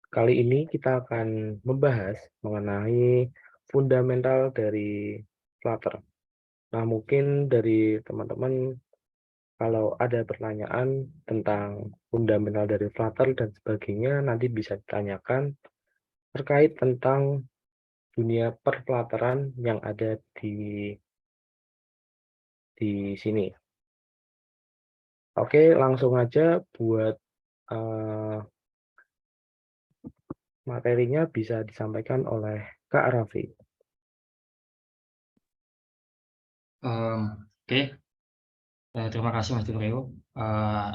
Kali ini kita akan membahas mengenai fundamental dari Flutter. Nah, mungkin dari teman-teman kalau ada pertanyaan tentang fundamental dari Flutter dan sebagainya, nanti bisa ditanyakan terkait tentang dunia perflutteran yang ada di sini. Oke, langsung aja buat eh, materinya bisa disampaikan oleh Kak Raffi. Oke, terima kasih Mas Dibrio.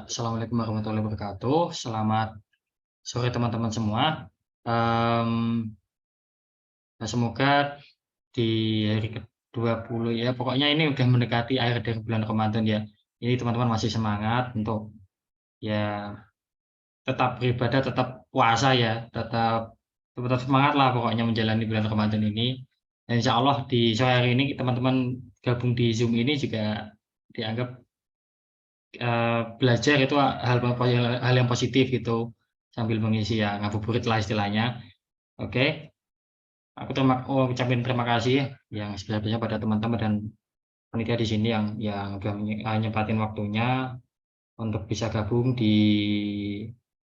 Assalamualaikum warahmatullahi wabarakatuh. Selamat sore teman-teman semua. Semoga di hari ke-20 ya, pokoknya ini udah mendekati akhir dari bulan Ramadan ya. Ini teman-teman masih semangat untuk ya tetap beribadah, tetap puasa ya, tetap semangat lah pokoknya menjalani bulan Ramadan ini. Dan insya Allah di sore hari ini teman-teman gabung di Zoom ini juga dianggap belajar itu hal yang positif gitu, sambil mengisi ya ngabuburit lah istilahnya. Oke, aku ucapin terima kasih yang sebesar-besarnya pada teman-teman dan panitia di sini yang udah nyempatin waktunya untuk bisa gabung di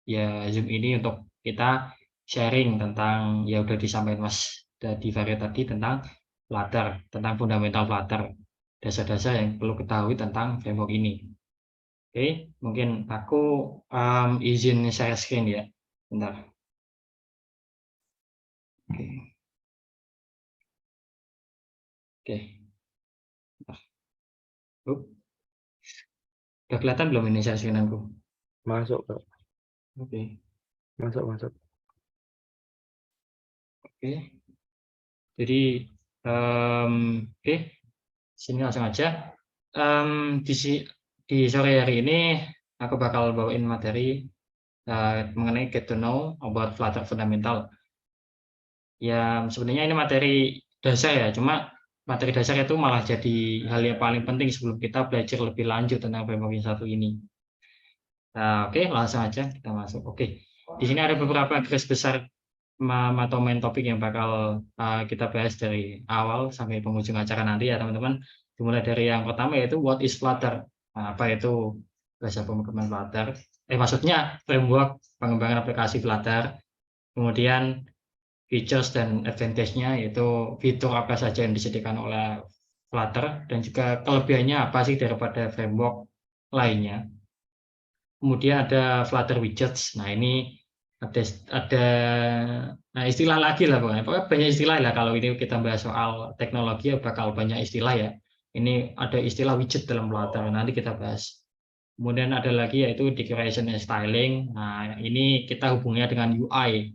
ya Zoom ini untuk kita sharing tentang ya udah disampaikan Mas Divario tadi tentang Flutter, tentang fundamental Flutter, dasar-dasar yang perlu ketahui tentang framework ini. Oke, mungkin aku izin share screen ya. Bentar. Oke. Oke. Bentar. Udah kelihatan belum ini share screen-anku? Masuk, Kak. Oke. Masuk. Oke. Jadi oke, sini langsung aja. Di sore hari ini aku bakal bawain materi mengenai get to know about Flutter fundamental. Ya, sebenarnya ini materi dasar ya, cuma materi dasar itu malah jadi hal yang paling penting sebelum kita belajar lebih lanjut tentang framework yang satu ini. Nah, oke, langsung aja kita masuk. Oke, di sini ada beberapa garis besar atau main topik yang bakal kita bahas dari awal sampai penghujung acara nanti ya teman-teman. Dimulai dari yang pertama yaitu what is Flutter. Nah, apa itu bahasa pemrograman Flutter? Maksudnya framework pengembangan aplikasi Flutter. Kemudian features dan advantage-nya yaitu fitur apa saja yang disediakan oleh Flutter dan juga kelebihannya apa sih daripada framework lainnya. Kemudian ada Flutter widgets. Nah, ini ada nah istilah lagi lah pokoknya. Pokoknya banyak istilah lah kalau ini kita bahas soal teknologi ya bakal banyak istilah ya. Ini ada istilah widget dalam Flutter. Nanti kita bahas. Kemudian ada lagi yaitu decoration and styling. Nah, ini kita hubungnya dengan UI.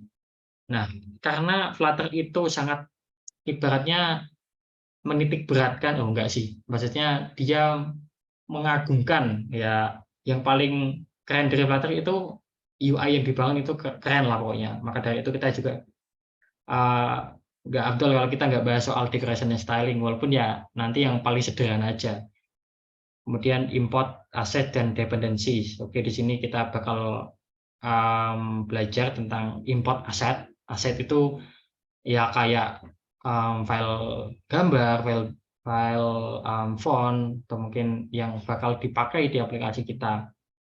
Nah, karena Flutter itu sangat ibaratnya menitik beratkan, oh enggak sih, maksudnya dia mengagungkan ya, yang paling keren dari Flutter itu UI yang dibangun itu keren lah pokoknya. Maka dari itu kita juga nggak afdol kalau kita nggak bahas soal decoration and styling, walaupun ya nanti yang paling sederhana aja. Kemudian import aset dan dependencies. Oke, di sini kita bakal belajar tentang import aset. Aset itu ya kayak file gambar, file font, atau mungkin yang bakal dipakai di aplikasi kita.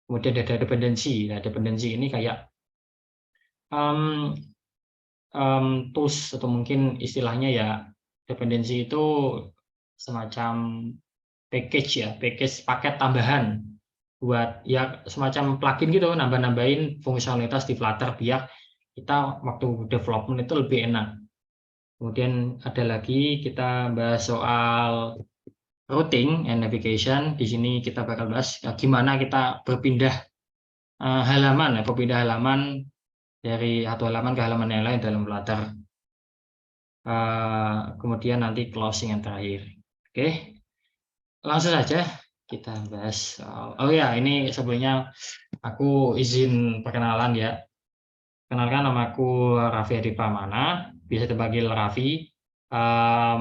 Kemudian ada dependensi. Nah, dependensi ini kayak um, tools atau mungkin istilahnya ya dependensi itu semacam package ya, paket tambahan buat ya semacam plugin gitu, nambah-nambahin fungsionalitas di Flutter biar kita waktu development itu lebih enak. Kemudian ada lagi kita bahas soal routing and navigation. Di sini kita bakal bahas gimana kita berpindah halaman, berpindah halaman dari satu halaman ke halaman yang lain dalam Flutter. Kemudian nanti closing yang terakhir. Oke, langsung saja kita bahas. Oh ya, ini sebelumnya aku izin perkenalan ya. Kenalkan, nama aku Raffi Hadi Pramana, bisa dipanggil Raffi.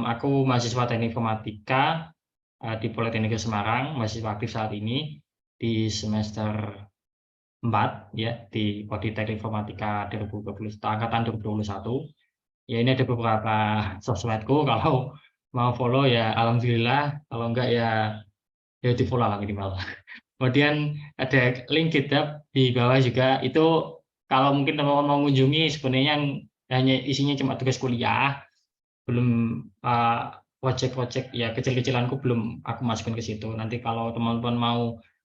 Aku mahasiswa Teknik Informatika di Politeknik Semarang, mahasiswa aktif saat ini di semester 4 ya di Prodi Teknik Informatika 2020 angkatan 2021. Ya ini ada beberapa sosmedku, kalau mau follow ya alhamdulillah, kalau enggak ya di follow lah minimal. Kemudian ada link GitHub di bawah juga, itu kalau mungkin teman-teman mau mengunjungi, sebenarnya hanya isinya cuma tugas kuliah, belum project-project ya kecil-kecilanku belum aku masukin ke situ. Nanti kalau teman-teman mau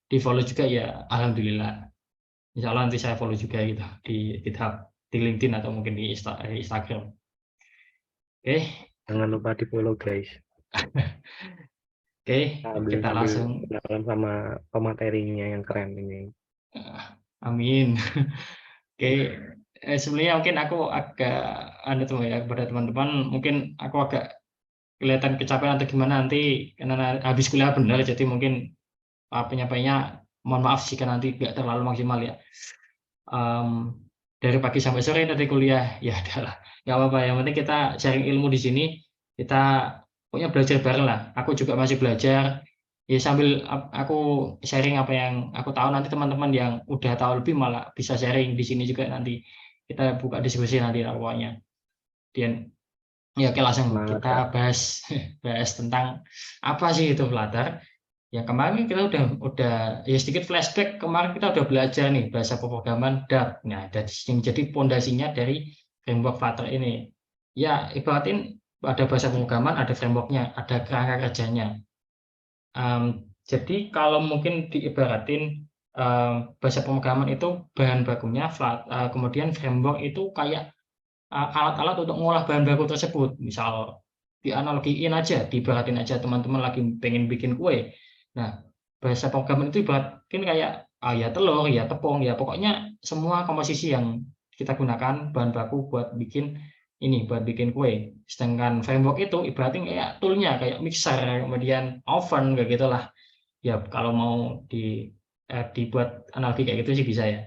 di follow juga ya alhamdulillah. Insya Allah nanti saya follow juga gitu di GitHub, di LinkedIn atau mungkin di Instagram. Oke, Jangan lupa di follow guys. oke, Sambil kita sambil langsung. kenalan sama pematerinya yang keren ini. Amin. Oke, sebenarnya mungkin aku agak ya kepada teman-teman, mungkin aku agak kelihatan kecapean atau gimana nanti karena habis kuliah benar, jadi mungkin penyampaiannya mohon maaf jika nanti nggak terlalu maksimal ya. Dari pagi sampai sore nanti kuliah ya adalah nggak apa-apa, yang penting kita sharing ilmu di sini, kita pokoknya belajar bareng lah. Aku juga masih belajar ya, sambil aku sharing apa yang aku tahu, nanti teman-teman yang udah tahu lebih malah bisa sharing di sini juga, nanti kita buka diskusi nanti pokoknya. Dan ya oke, langsung Semangat Kak. kita bahas bahas tentang apa sih itu Flutter. Ya kemarin kita udah ya sedikit flashback, kemarin kita udah belajar nih bahasa pemrograman Dart. Nah, yang jadi pondasinya dari framework Flutter ini. Ya ibaratin ada bahasa pemrograman, ada frameworknya, ada kerangka kerjanya. Jadi kalau mungkin diibaratin bahasa pemrograman itu bahan bakunya kemudian framework itu kayak alat-alat untuk mengolah bahan baku tersebut. Misal dianalogiin aja, diibaratin aja teman-teman lagi pengen bikin kue. Nah, bahasa pemrograman itu ibaratin kayak ya telur, ya tepung, ya pokoknya semua komposisi yang kita gunakan bahan baku buat bikin kue. Sedangkan framework itu ibaratin kayak toolnya, kayak mixer, kemudian oven, kayak gitulah. Ya kalau mau dibuat analogi kayak gitu sih bisa ya.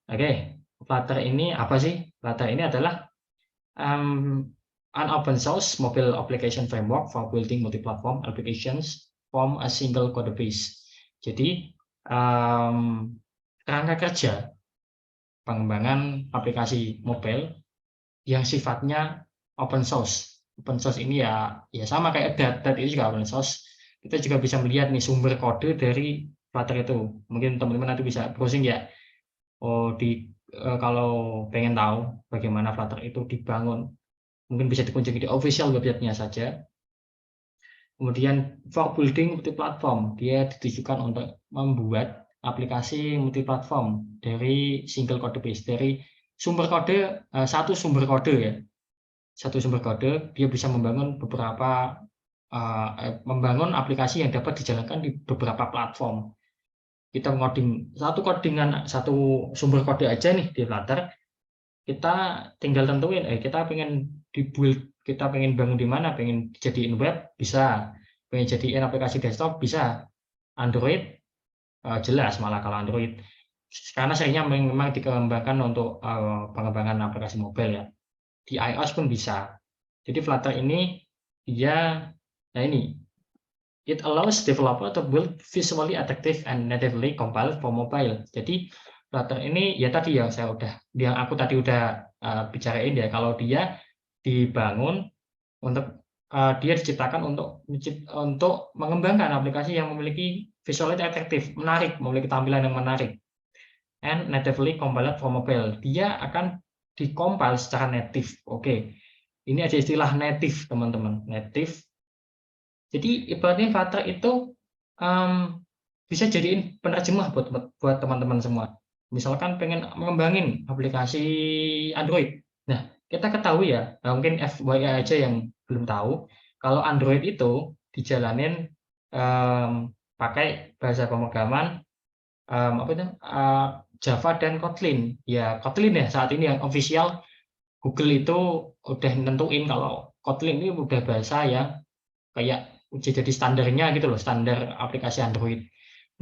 Oke, Flutter ini apa sih? Flutter ini adalah an open source mobile application framework for building multi-platform applications from a single code base. Jadi kerangka kerja pengembangan aplikasi mobile yang sifatnya open source. Open source ini ya sama kayak Dart itu juga open source. Kita juga bisa melihat nih sumber kode dari Flutter itu. Mungkin teman-teman nanti bisa browsing ya. Kalau pengen tahu bagaimana Flutter itu dibangun, mungkin bisa dikunjungi di official website-nya saja. Kemudian for building multi-platform, dia ditujukan untuk membuat aplikasi multi-platform dari single code base, dari sumber kode, satu sumber kode ya. Satu sumber kode, dia bisa membangun membangun aplikasi yang dapat dijalankan di beberapa platform. Kita ngoding satu sumber kode aja nih di Flutter, kita tinggal tentuin kita pengen bangun di mana, pengen jadiin web bisa, pengen jadiin aplikasi desktop bisa, Android jelas malah kalau Android karena seringnya memang dikembangkan untuk pengembangan aplikasi mobile ya. Di iOS pun bisa. Jadi Flutter ini it allows developer to build visually attractive and natively compiled for mobile. Jadi Flutter ini ya tadi yang aku tadi udah bicarain ya, kalau dia dibangun untuk dia diciptakan untuk mengembangkan aplikasi yang memiliki visually attractive, menarik, memiliki tampilan yang menarik, and natively compiled for mobile. Dia akan dikompil secara native. Oke. Ini ada istilah native, teman-teman. Native. Jadi ibaratnya Flutter itu bisa jadiin penerjemah buat teman-teman semua. Misalkan pengen mengembangin aplikasi Android. Nah, kita ketahui ya, mungkin FYI aja yang belum tahu, kalau Android itu dijalanin pakai bahasa pemrograman Java dan Kotlin. Ya, Kotlin ya saat ini yang official. Google itu udah nentuin kalau Kotlin ini udah bahasa yang kayak jadi standarnya gitu loh, standar aplikasi Android.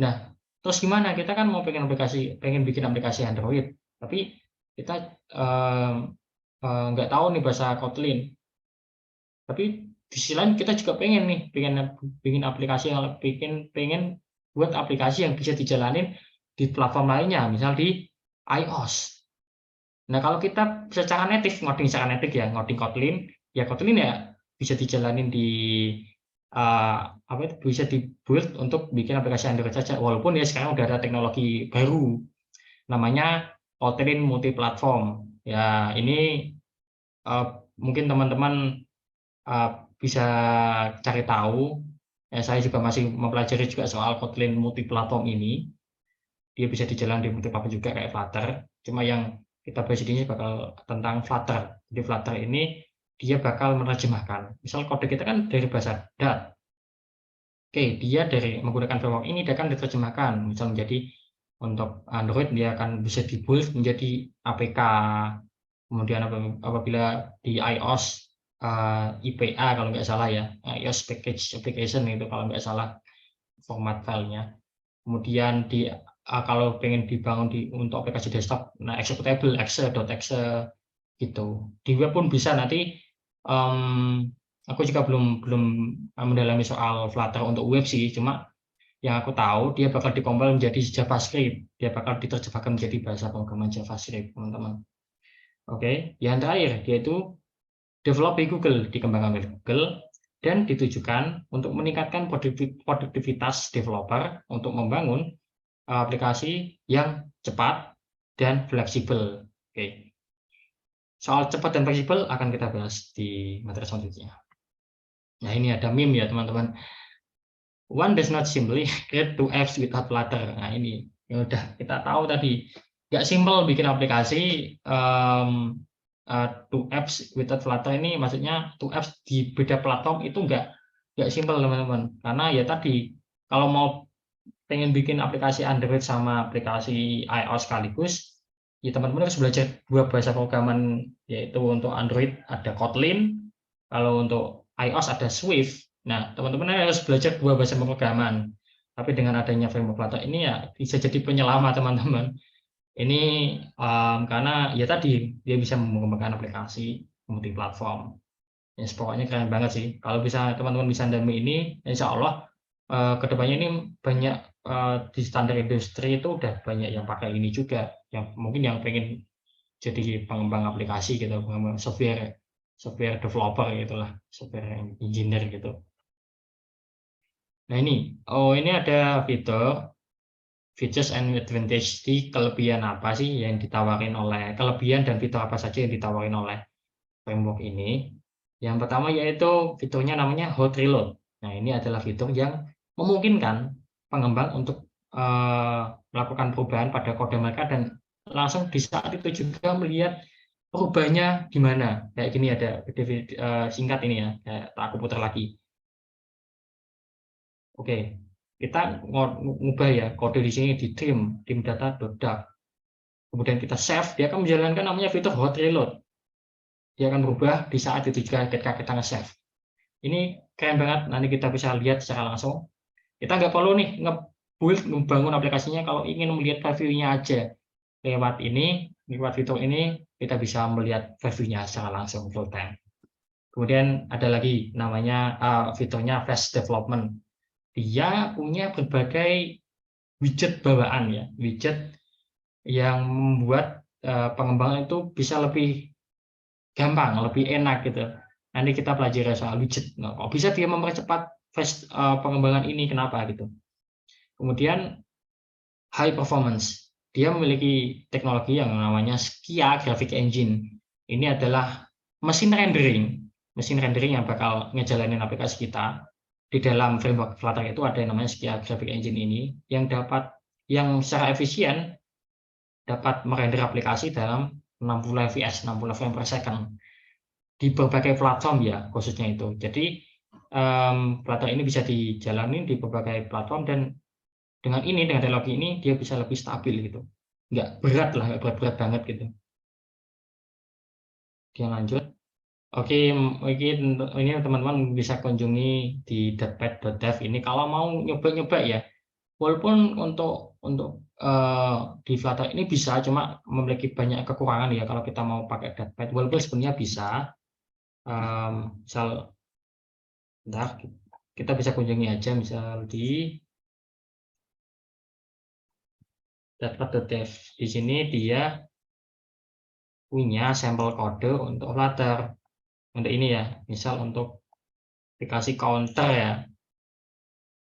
Nah, terus gimana? Kita kan pengen bikin aplikasi Android, tapi kita nggak tahu nih bahasa Kotlin. Tapi di sisi lain kita juga pengen nih, pengen aplikasi yang pengen buat aplikasi yang bisa dijalanin di platform lainnya, misal di iOS. Nah, kalau kita secara native, ngoding secara native ya, ngoding Kotlin, ya Kotlin ya bisa dijalanin di apa itu, bisa di-build untuk bikin aplikasi Android saja. Walaupun ya sekarang udah ada teknologi baru, namanya Kotlin multiplatform. Ya, ini mungkin teman-teman bisa cari tahu. Ya, saya juga masih mempelajari juga soal Kotlin multiplatform ini. Dia bisa dijalankan di multiplatform juga kayak Flutter. Cuma yang kita bahas ini bakal tentang Flutter. Jadi Flutter ini dia bakal menerjemahkan. Misal kode kita kan dari bahasa Dart. Oke, dia dari menggunakan framework ini dia akan diterjemahkan. Misal menjadi untuk Android dia akan bisa di-build menjadi APK. Kemudian apabila di iOS IPA kalau nggak salah ya, iOS Package Application itu kalau nggak salah format filenya. Kemudian kalau pengen dibangun untuk aplikasi desktop, nah executable exe.exe gitu. Di web pun bisa nanti. Aku juga belum mendalami soal Flutter untuk web sih, cuma yang aku tahu dia bakal dikompil menjadi JavaScript, dia bakal diterjemahkan menjadi bahasa pemrograman JavaScript, teman-teman. Oke, yang terakhir yaitu develop di Google, dikembangkan oleh Google dan ditujukan untuk meningkatkan produktivitas developer untuk membangun aplikasi yang cepat dan fleksibel. Oke. Soal cepat dan fleksibel akan kita bahas di materi selanjutnya. Nah, ini ada meme ya, teman-teman. One does not simply create two apps without Flutter. Nah, ini yang udah kita tahu tadi. Nggak simple bikin aplikasi two apps without Flutter ini, maksudnya two apps di beda platform itu nggak simple, teman-teman. Karena ya tadi, kalau mau pengen bikin aplikasi Android sama aplikasi iOS sekaligus, ya teman-teman harus belajar dua bahasa programan, yaitu untuk Android ada Kotlin, kalau untuk iOS ada Swift. Nah, teman-teman harus belajar dua bahasa pemrograman. Tapi dengan adanya framework Flutter ini ya bisa jadi penyelamat, teman-teman. Ini karena ya tadi dia bisa mengembangkan aplikasi multiplatform. Ya, pokoknya keren banget sih. Kalau bisa teman-teman bisa mendalami ini, insya Allah kedepannya ini banyak di standar industri itu udah banyak yang pakai ini juga. Yang mungkin yang pengen jadi pengembang aplikasi gitu, pengembang software developer gitulah, software engineer gitu. Nah ini ada features and advantage. Di kelebihan apa sih yang ditawarin oleh, kelebihan dan fitur apa saja yang ditawarin oleh framework ini. Yang pertama yaitu fiturnya namanya hot reload. Nah, ini adalah fitur yang memungkinkan pengembang untuk melakukan perubahan pada kode mereka dan langsung di saat itu juga melihat perubahannya gimana. Kayak gini ada singkat ini ya, kayak aku putar lagi. Oke, kita ngubah ya kode di sini di trim data.dark. Kemudian kita save, dia akan menjalankan namanya fitur hot reload. Dia akan berubah di saat itu juga ketika kita nge-save. Ini keren banget, nanti kita bisa lihat secara langsung. Kita nggak perlu nih nge-build, membangun aplikasinya, kalau ingin melihat preview-nya aja. Lewat fitur ini, kita bisa melihat preview-nya secara langsung full time. Kemudian ada lagi namanya fiturnya flash development. Dia punya berbagai widget bawaan ya, widget yang membuat pengembangan itu bisa lebih gampang, lebih enak gitu. Nanti kita pelajari soal widget. Nah, kok bisa dia mempercepat pengembangan ini, kenapa gitu. Kemudian high performance. Dia memiliki teknologi yang namanya Skia Graphic Engine. Ini adalah mesin rendering yang bakal ngejalanin aplikasi kita. Di dalam framework Flutter itu ada yang namanya Skia Graphic Engine ini yang secara efisien dapat merender aplikasi dalam 60 fps, 60 frame per second di berbagai platform ya, khususnya itu. Jadi Flutter ini bisa dijalani di berbagai platform dan dengan teknologi ini dia bisa lebih stabil gitu. Nggak berat lah, nggak berat-berat banget gitu. Oke, lanjut. Oke, ini teman-teman bisa kunjungi di datepad.dev ini kalau mau nyoba-nyoba ya. Walaupun untuk di Flutter ini bisa, cuma memiliki banyak kekurangan ya kalau kita mau pakai datepad. Walaupun sebenarnya bisa, misal, kita bisa kunjungi aja misal di .dev. Di sini dia punya sampel kode untuk Flutter. Untuk ini ya, misal untuk aplikasi counter ya.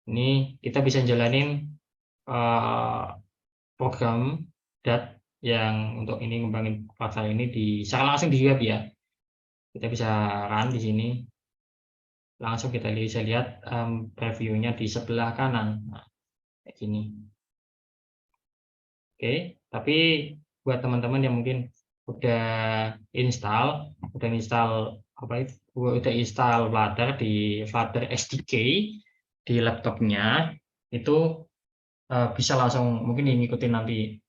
Ini kita bisa jalanin program yang untuk ini ngembangin Flutter ini secara langsung di web ya. Kita bisa run di sini. Langsung kita bisa lihat previewnya di sebelah kanan. Nah, kayak gini. Oke, tapi buat teman-teman yang mungkin udah install Flutter di Flutter SDK di laptopnya, itu bisa langsung mungkin ngikutin nanti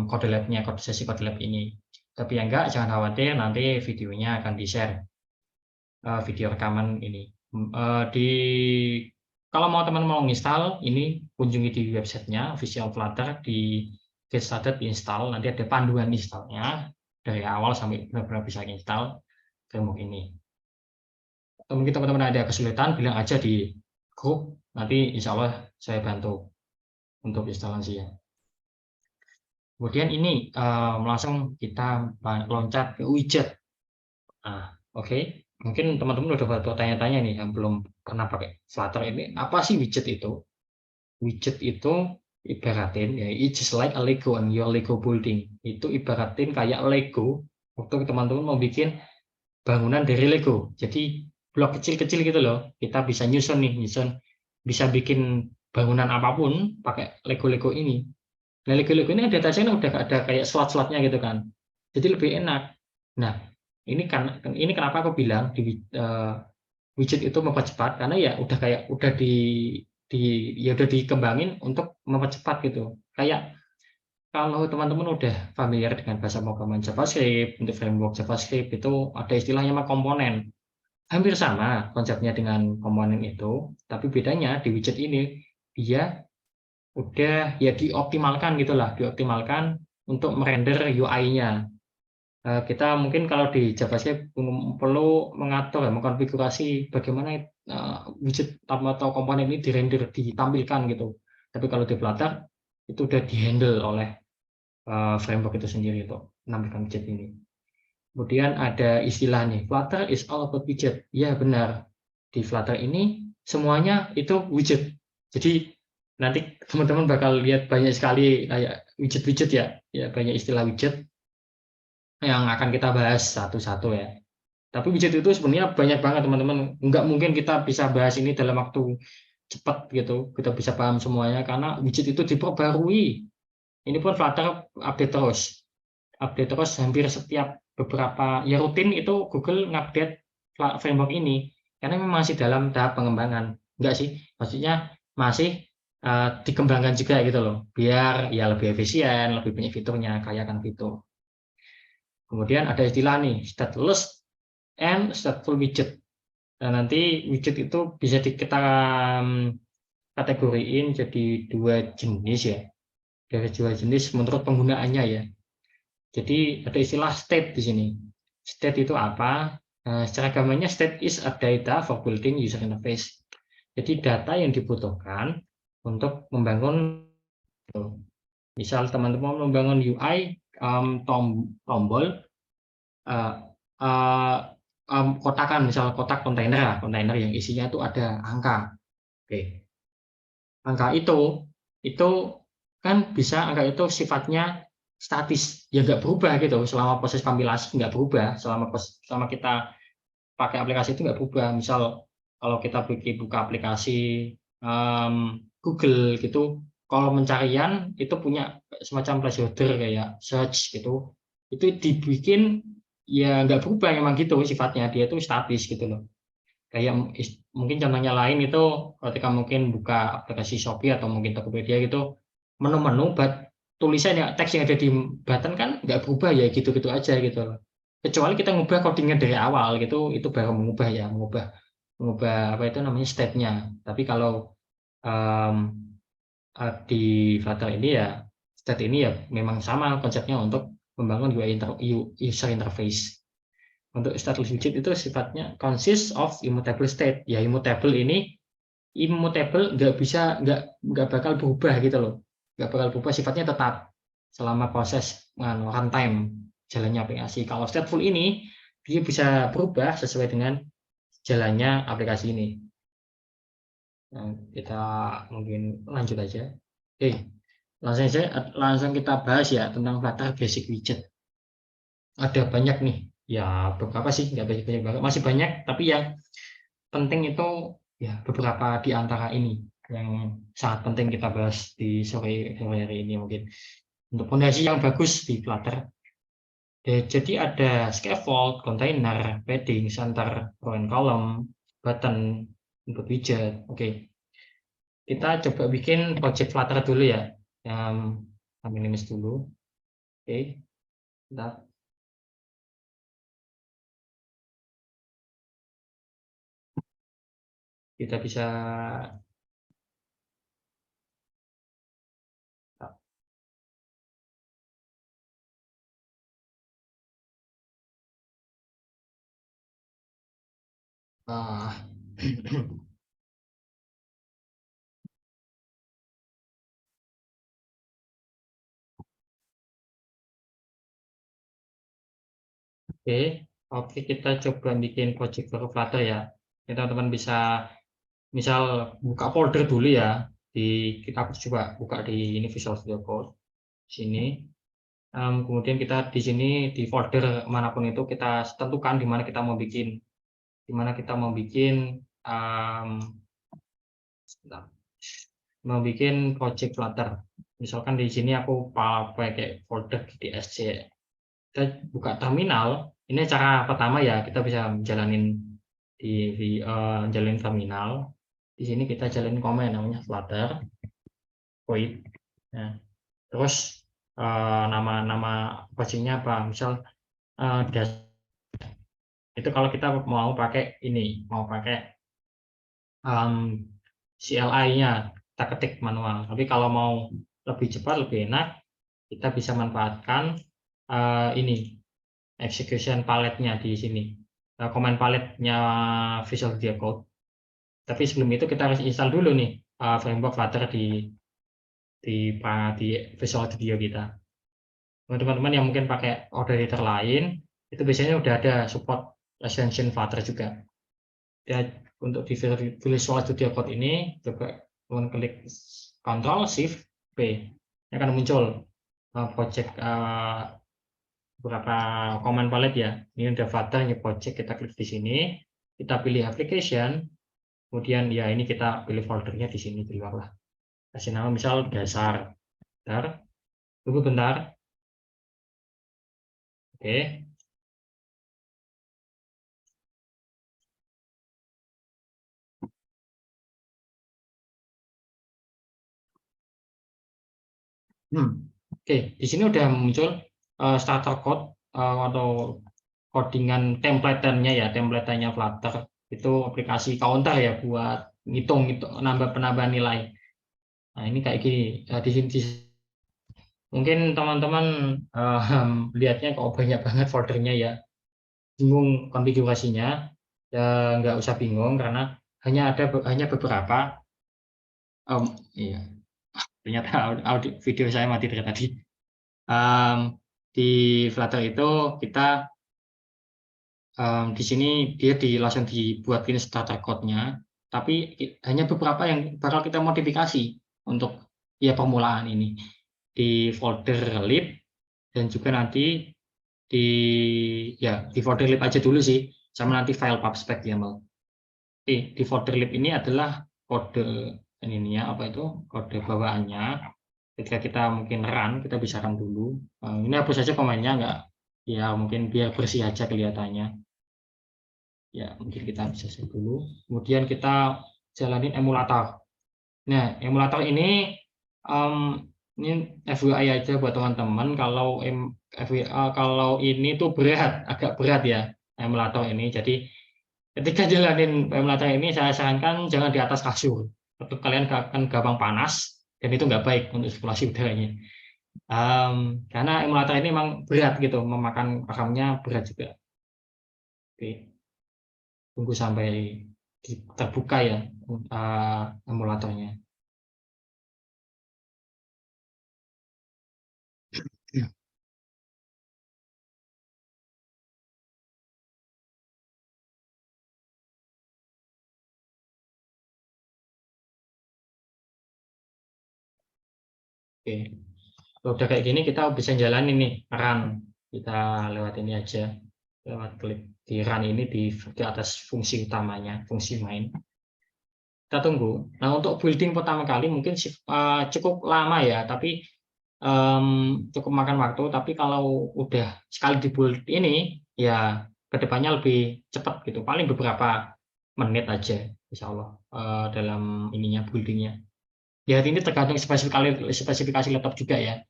kode labnya, sesi kode lab ini. Tapi yang enggak, jangan khawatir, nanti videonya akan di-share, video rekaman ini. Kalau teman-teman mau install, ini kunjungi di websitenya official Flutter di Get Started Install. Nanti ada panduan installnya dari awal sampai benar-benar bisa install framework ini. Atau mungkin teman-teman ada kesulitan, bilang aja di grup, nanti insya Allah saya bantu untuk instalasinya. Kemudian ini langsung kita loncat ke widget. Nah, oke. Mungkin teman-teman udah bertanya-tanya nih yang belum pernah pakai Flutter ini, apa sih widget itu? Widget itu ibaratin ya, it's just like a Lego on your Lego building. Itu ibaratin kayak Lego waktu teman-teman mau bikin bangunan dari Lego. Jadi blok kecil-kecil gitu loh. Kita bisa nyusun, bisa bikin bangunan apapun pakai Lego-Lego ini. Nah, Lego-Lego ini data udah ada kayak slot-slotnya gitu kan. Jadi lebih enak. Nah, ini kenapa aku bilang widget itu mempercepat, karena ya udah dikembangin untuk mempercepat gitu. Kayak kalau teman-teman udah familiar dengan bahasa pemrograman JavaScript, untuk framework JavaScript itu ada istilahnya komponen. Hampir sama konsepnya dengan komponen itu, tapi bedanya di widget ini dia udah ya dioptimalkan gitulah, dioptimalkan untuk merender UI-nya. Kita mungkin kalau di JavaScript perlu mengatur, mengkonfigurasi bagaimana widget atau komponen ini dirender, ditampilkan gitu. Tapi kalau di Flutter itu udah dihandle oleh framework itu sendiri untuk menampilkan widget ini. Kemudian ada istilah nih, Flutter is all about widget. Ya benar, di Flutter ini semuanya itu widget. Jadi nanti teman-teman bakal lihat banyak sekali kayak widget-widget ya banyak istilah widget yang akan kita bahas satu-satu ya. Tapi widget itu sebenarnya banyak banget teman-teman. Nggak mungkin kita bisa bahas ini dalam waktu cepat gitu. Kita bisa paham semuanya karena widget itu diperbarui. Ini pun Flutter update terus hampir setiap beberapa ya rutin itu Google ngupdate framework ini karena memang masih dalam tahap pengembangan. Enggak sih, maksudnya masih dikembangkan juga gitu loh. Biar ya lebih efisien, lebih banyak fiturnya, kayakan fitur. Kemudian ada istilah nih, stateless and stateful widget. Nah, nanti widget itu bisa kita kategoriin jadi dua jenis ya. Dari dua jenis menurut penggunaannya ya. Jadi ada istilah state di sini. State itu apa? Secara gampangnya state is a data for building user interface. Jadi data yang dibutuhkan untuk membangun. Misal teman-teman membangun UI, tombol kotakan, misal kotak kontainer yang isinya itu ada angka. Oke. Angka itu kan bisa, angka itu sifatnya statis, ya nggak berubah gitu selama proses kompilasi, nggak berubah selama kita pakai aplikasi itu nggak berubah. Misal kalau kita buka aplikasi Google gitu, kalau pencarian itu punya semacam placeholder kayak search gitu, itu dibikin ya nggak berubah memang gitu sifatnya, dia itu statis gitu loh. Kayak mungkin contohnya lain itu ketika mungkin buka aplikasi Shopee atau mungkin Tokopedia gitu, menu-menu tulisan ya, teks yang ada di button kan nggak berubah ya gitu-gitu aja gitu loh. Kecuali kita ngubah codingnya dari awal gitu, itu baru mengubah apa itu namanya state-nya. Tapi kalau di Flutter ini ya state ini ya memang sama konsepnya untuk membangun UI user interface. Untuk stateless widget itu sifatnya consists of immutable state. Ya immutable ini nggak bakal berubah gitu loh. Nggak bakal berubah, sifatnya tetap. selama proses runtime jalannya aplikasi. Kalau stateful ini dia bisa berubah sesuai dengan jalannya aplikasi ini. Nah, kita mungkin lanjut aja. Oke, langsung kita bahas ya tentang Flutter Basic Widget. Ada banyak nih, ya beberapa sih, nggak banyak banget, masih banyak, tapi yang penting itu ya beberapa di antara ini yang sangat penting kita bahas di sore hari ini mungkin untuk fondasi yang bagus di Flutter. Jadi ada scaffold, container, padding, center, row and column, button, input widget. Oke, kita coba bikin project Flutter dulu ya. Kami minimize dulu. Oke, kita bisa Oke, kita coba bikin project baru Flutter ya. Teman-teman bisa misal buka folder dulu ya. Kita coba buka di ini Visual Studio Code sini. Kemudian kita di sini di folder manapun itu kita tentukan di mana kita mau bikin project Flutter. Misalkan di sini aku pakai folder GTSC. Kita buka terminal. Ini cara pertama ya, kita bisa jalanin jalanin terminal. Di sini kita jalanin command namanya Flutter void. Nah, terus nama projectnya apa? Misal itu kalau kita mau pakai ini, mau pakai CLI-nya kita ketik manual. Tapi kalau mau lebih cepat, lebih enak, kita bisa manfaatkan ini execution palette-nya di sini, command palette-nya Visual Studio Code. Tapi sebelum itu kita harus install dulu nih framework Flutter di Visual Studio kita. Teman-teman yang mungkin pakai order editor lain, itu biasanya udah ada support extension Flutter juga. Ya, untuk di Visual Studio Code ini, coba teman klik Ctrl Shift P, ini akan muncul project beberapa command palette ya. Ini udah Flutter, ini project, kita klik di sini, kita pilih application, kemudian ya ini kita pilih foldernya di sini di luar lah. Kasih nama misal dasar. Bentar, tunggu bentar. Oke. Oke, di sini udah muncul starter code atau codingan template-nya ya, template-nya Flutter. Itu aplikasi counter ya buat ngitung itu penambahan nilai. Nah, ini kayak gini. Di sini mungkin teman-teman lihatnya kok banyak banget foldernya ya. Bingung konfigurasinya. Ya nggak usah bingung karena hanya beberapa. Iya. Ternyata video saya mati dari tadi. Di Flutter itu kita di sini dia langsung dibuatin starter code-nya, tapi hanya beberapa yang bakal kita modifikasi untuk ya permulaan ini di folder lib dan juga nanti di folder lib aja dulu sih, sama nanti file pubspec YAML. Di folder lib ini adalah kode ini ya, apa itu kode bawaannya. Ketika kita mungkin run, kita bisa run dulu. Ini hapus saja komennya, enggak ya, mungkin biar bersih aja kelihatannya. Ya, mungkin kita bisa save dulu. Kemudian kita jalanin emulator. Nah, emulator ini FYI aja buat teman-teman, kalau ini tuh agak berat ya emulator ini. Jadi ketika jalanin emulator ini, saya sarankan jangan di atas kasur. Untuk kalian akan gampang panas dan itu nggak baik untuk sirkulasi udaranya. Karena emulator ini memang berat gitu, memakan RAM-nya berat juga. Oke. Tunggu sampai terbuka ya emulatornya. Oke. Kalau udah kayak gini kita bisa jalanin nih run. Kita lewat ini aja. Lewat klik di run ini di atas fungsi utamanya, fungsi main. Kita tunggu. Nah, untuk building pertama kali mungkin cukup lama ya, tapi cukup makan waktu. Tapi kalau udah sekali di build ini, ya kedepannya lebih cepat gitu. Paling beberapa menit aja, insya Allah dalam ininya buildingnya. Ya ini tergantung spesifikasi laptop juga ya.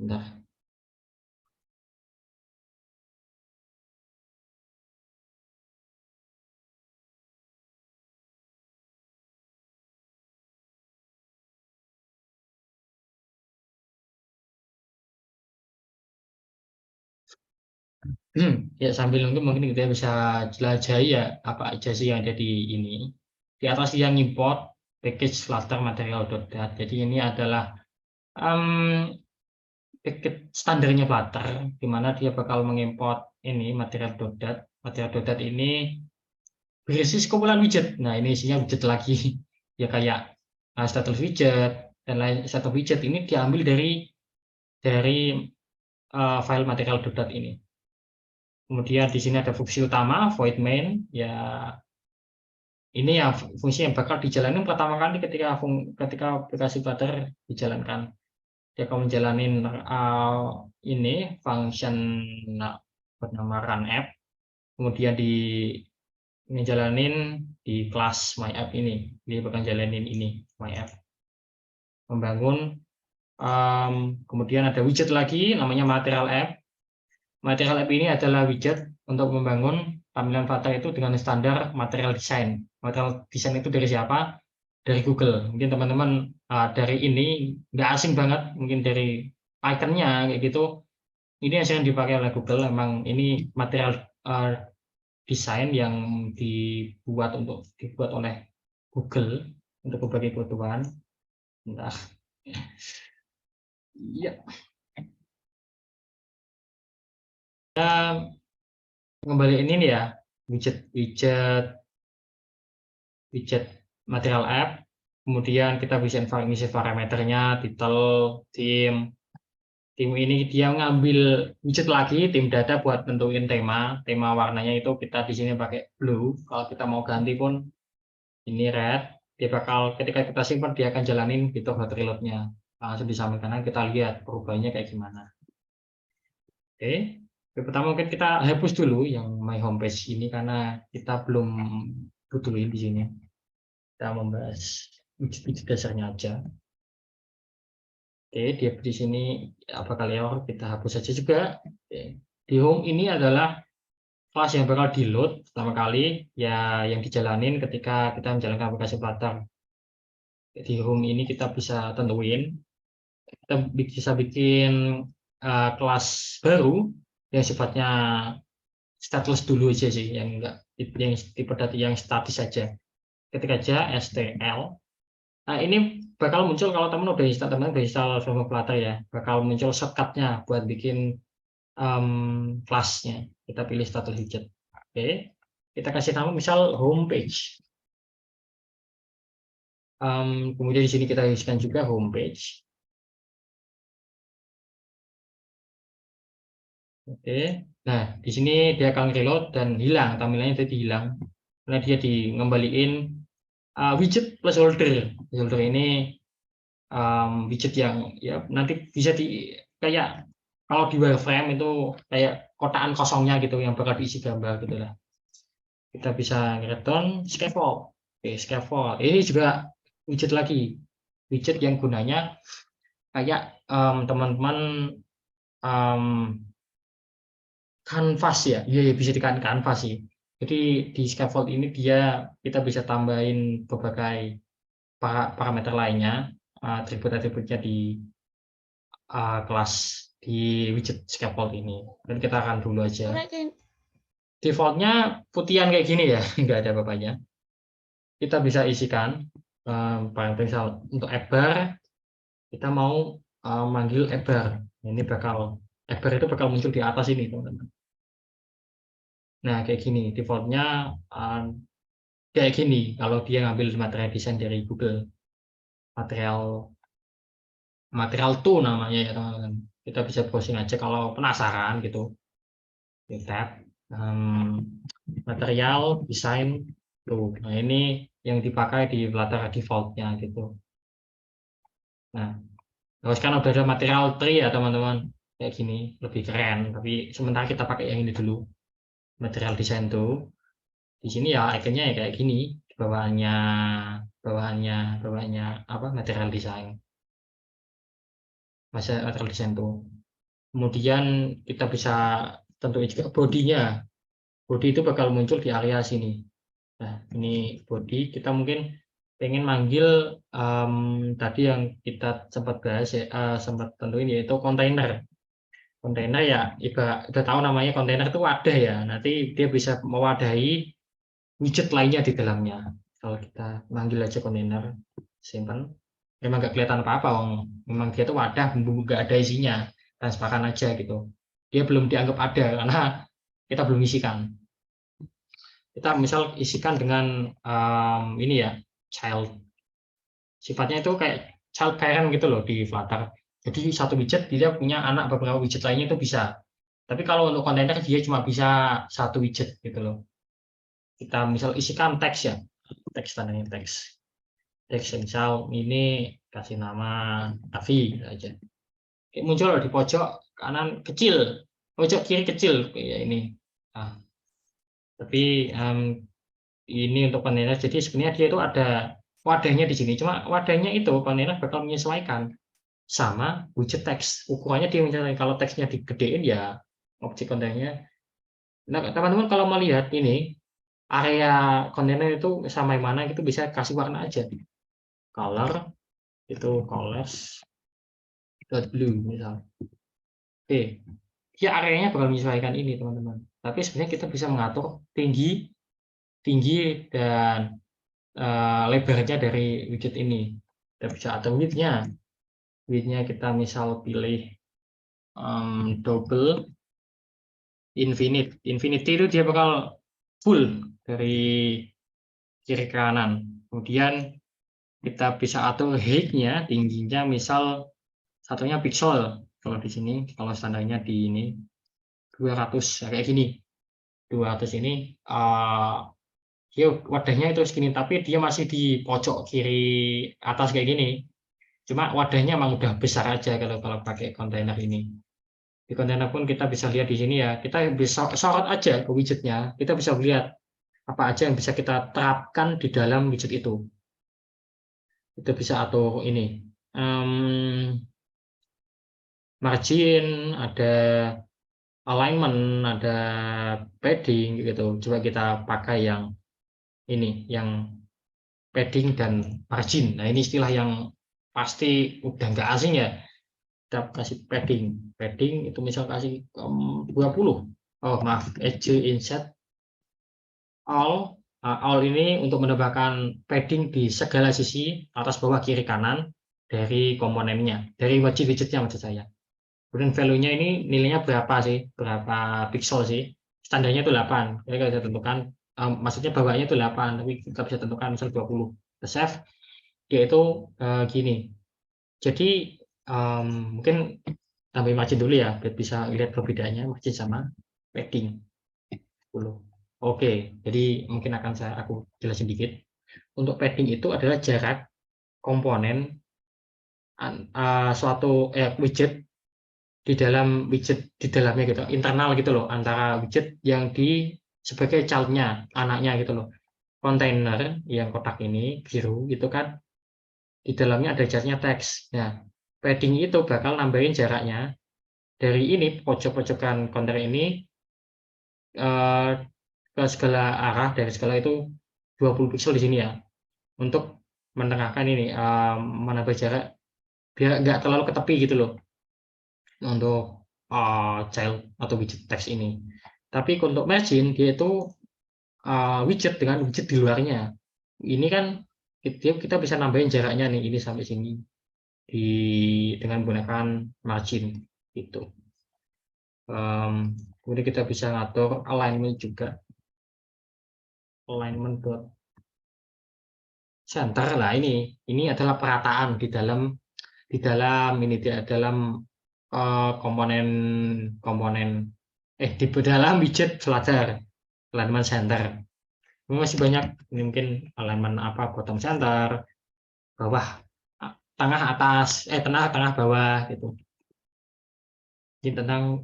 Bentar. Ya sambil nunggu mungkin kita bisa jelajahi ya apa aja sih yang ada di ini. Di atas yang import package Flutter material.dat. Jadi ini adalah package standarnya Flutter, di mana dia bakal mengimport ini material.dat. Material.dat ini berisi sekumpulan widget. Nah ini isinya widget lagi. Ya kayak status widget dan lain. Status widget ini diambil dari file material.dat ini. Kemudian di sini ada fungsi utama void main, ya ini yang fungsi yang bakal dijalankan pertama kali ketika aplikasi Flutter dijalankan. Dia akan menjalani ini function bernama run app, kemudian ngejalanin di kelas my app ini. Dia bakal jalanin ini my app, membangun. Kemudian ada widget lagi namanya material app. Material app ini adalah widget untuk membangun tampilan Flutter itu dengan standar material design. Material design itu dari siapa? Dari Google. Mungkin teman-teman dari ini nggak asing banget, mungkin dari iconnya kayak gitu. Ini yang sering dipakai oleh Google. Memang ini material desain yang dibuat oleh Google untuk berbagai kebutuhan. Nah, iya. Kembali ini nih ya, widget material app. Kemudian kita bisa ngisi parameternya, title, tim ini dia ngambil widget lagi, tim data buat nentuin tema warnanya itu kita di sini pakai blue. Kalau kita mau ganti pun ini red. Dia bakal ketika kita simpan dia akan jalanin gitu reloadnya. Langsung di samping kanan kita lihat perubahannya kayak gimana. Oke. Pertama mungkin kita hapus dulu yang my homepage ini karena kita belum butuhin di sini. Kita membahas widget dasarnya aja. Oke, dia di sini apakah error kita hapus saja juga. Oke. Di home ini adalah kelas yang bakal di load pertama kali ya, yang dijalanin ketika kita menjalankan aplikasi Flutter. Di home ini kita bisa tentuin, kita bisa bikin kelas baru yang sifatnya stateless dulu aja sih, yang enggak yang tipe data yang statis saja. Ketik aja stl. Nah ini bakal muncul kalau teman udah install framework Flutter ya, bakal muncul shortcutnya buat bikin kelasnya. Kita pilih status widget. Oke, kita kasih nama misal homepage. Kemudian di sini kita isikan juga homepage. Oke, nah di sini dia akan reload dan hilang, tampilannya tadi hilang karena dia ngembaliin widget placeholder. Placeholder ini widget yang ya nanti bisa kayak kalau di wireframe itu kayak kotaan kosongnya gitu yang bakal diisi gambar gitu lah. Kita bisa return scaffold. Oke, scaffold ini juga widget lagi, widget yang gunanya kayak teman-teman kanvas ya, iya bisa dikatakan kanvas sih. Jadi di scaffold ini kita bisa tambahin berbagai parameter lainnya, atribut-atributnya di kelas di widget scaffold ini. Dan kita akan dulu aja. Defaultnya putihan kayak gini ya, nggak ada apa-apanya. Kita bisa isikan misal untuk app bar, kita mau manggil app bar. Ini app bar itu bakal muncul di atas ini, teman-teman. Nah, kayak gini, defaultnya kayak gini kalau dia ngambil material desain dari Google material material tool namanya ya teman-teman. Kita bisa browsing aja kalau penasaran gitu. Di tab material desain tuh. Nah ini yang dipakai di Flutter defaultnya gitu. Nah terus kan udah ada material tree ya teman-teman, kayak gini lebih keren. Tapi sementara kita pakai yang ini dulu, material design tuh. Di sini ya ikonnya ya kayak gini, bawaannya apa, material design, material design tuh. Kemudian kita bisa tentuin juga bodinya. Body itu bakal muncul di area sini. Nah ini body, kita mungkin pengen manggil tadi yang kita sempat bahas ya, sempat tentuin yaitu kontainer. Kontainer ya udah tahu namanya kontainer itu wadah ya. Nanti dia bisa mewadahi widget lainnya di dalamnya. Kalau kita manggil aja kontainer, simpan, memang nggak kelihatan apa-apa, memang dia itu wadah, nggak ada isinya, transparan aja gitu. Dia belum dianggap ada karena kita belum isikan. Kita misal isikan dengan ini ya, child. Sifatnya itu kayak child parent gitu loh di Flutter. Jadi satu widget dia punya anak beberapa widget lainnya itu bisa. Tapi kalau untuk kontainer dia cuma bisa satu widget gitu loh. Kita misal isikan teks ya, teks tandanya teks. Teks misal ini kasih nama Avi gitu aja. Muncul di pojok kanan kecil, pojok kiri kecil kayak ini. Nah, tapi ini untuk kontainer. Jadi sebenarnya dia itu ada wadahnya di sini. Cuma wadahnya itu kontainer bakal menyesuaikan sama widget teks. Ukurannya dia misalnya kalau teksnya digedein ya objek kontennya. Nah, teman-teman kalau melihat ini area kontainer itu sama yang mana itu bisa kasih warna aja. Color itu colors blue misal. Oke, ya areanya bakal menyesuaikan ini teman-teman. Tapi sebenarnya kita bisa mengatur tinggi, tinggi dan lebarnya dari widget ini. Kita bisa atur widthnya. Widthnya kita misal pilih double infinite. Infinity itu dia bakal full dari kiri ke kanan. Kemudian kita bisa atur height-nya, tingginya misal satunya pixel. Kalau di sini, kalau standarnya di ini 200 kayak gini. 200 ini dia wadahnya itu segini, tapi dia masih di pojok kiri atas kayak gini. Cuma wadahnya emang udah besar aja kalau pakai kontainer ini. Di kontainer pun kita bisa lihat di sini ya. Kita bisa sorot aja ke widgetnya. Kita bisa lihat apa aja yang bisa kita terapkan di dalam widget itu. Itu bisa atur ini. Margin, ada alignment, ada padding gitu. Coba kita pakai yang ini, yang padding dan margin. Nah, ini istilah yang pasti udah nggak asing ya. Kita kasih padding. Padding itu misal kasih 20. Oh, maaf, edge inset all. All ini untuk menambahkan padding di segala sisi, atas, bawah, kiri, kanan dari komponennya, dari widget-widgetnya maksud saya. Kemudian value-nya ini nilainya berapa sih? Berapa pixel sih? Standarnya itu 8. Jadi kita tentukan, maksudnya bawahnya itu 8, tapi kita bisa tentukan misal 20. Kita save, dia itu gini. Jadi mungkin tambah margin dulu ya, biar bisa lihat perbedaannya margin sama padding. 10. Oke, jadi mungkin akan aku jelasin dikit. Untuk padding itu adalah jarak komponen suatu widget di dalam widget di dalamnya gitu, internal gitu loh, antara widget yang di sebagai childnya, anaknya gitu loh. Kontainer yang kotak ini biru itu kan di dalamnya ada jasnya teks. Nah, padding itu bakal nambahin jaraknya dari ini pojok-pojokan kontainer ini ke segala arah, dari segala itu 20 pixel di sini ya, untuk menengahkan ini menambah jarak biar nggak terlalu ke tepi gitu loh untuk child atau widget teks ini. Tapi untuk margin dia itu widget dengan widget di luarnya. Ini kan kita bisa nambahin jaraknya nih, ini sampai sini dengan menggunakan margin itu. Kemudian kita bisa ngatur alignment juga. Alignment center lah, ini adalah perataan di dalam di dalam ini di dalam komponen di dalam widget Flutter alignment center. Ini masih banyak, ini mungkin alignment apa bottom center, bawah, tengah atas, tengah bawah gitu. Ini tentang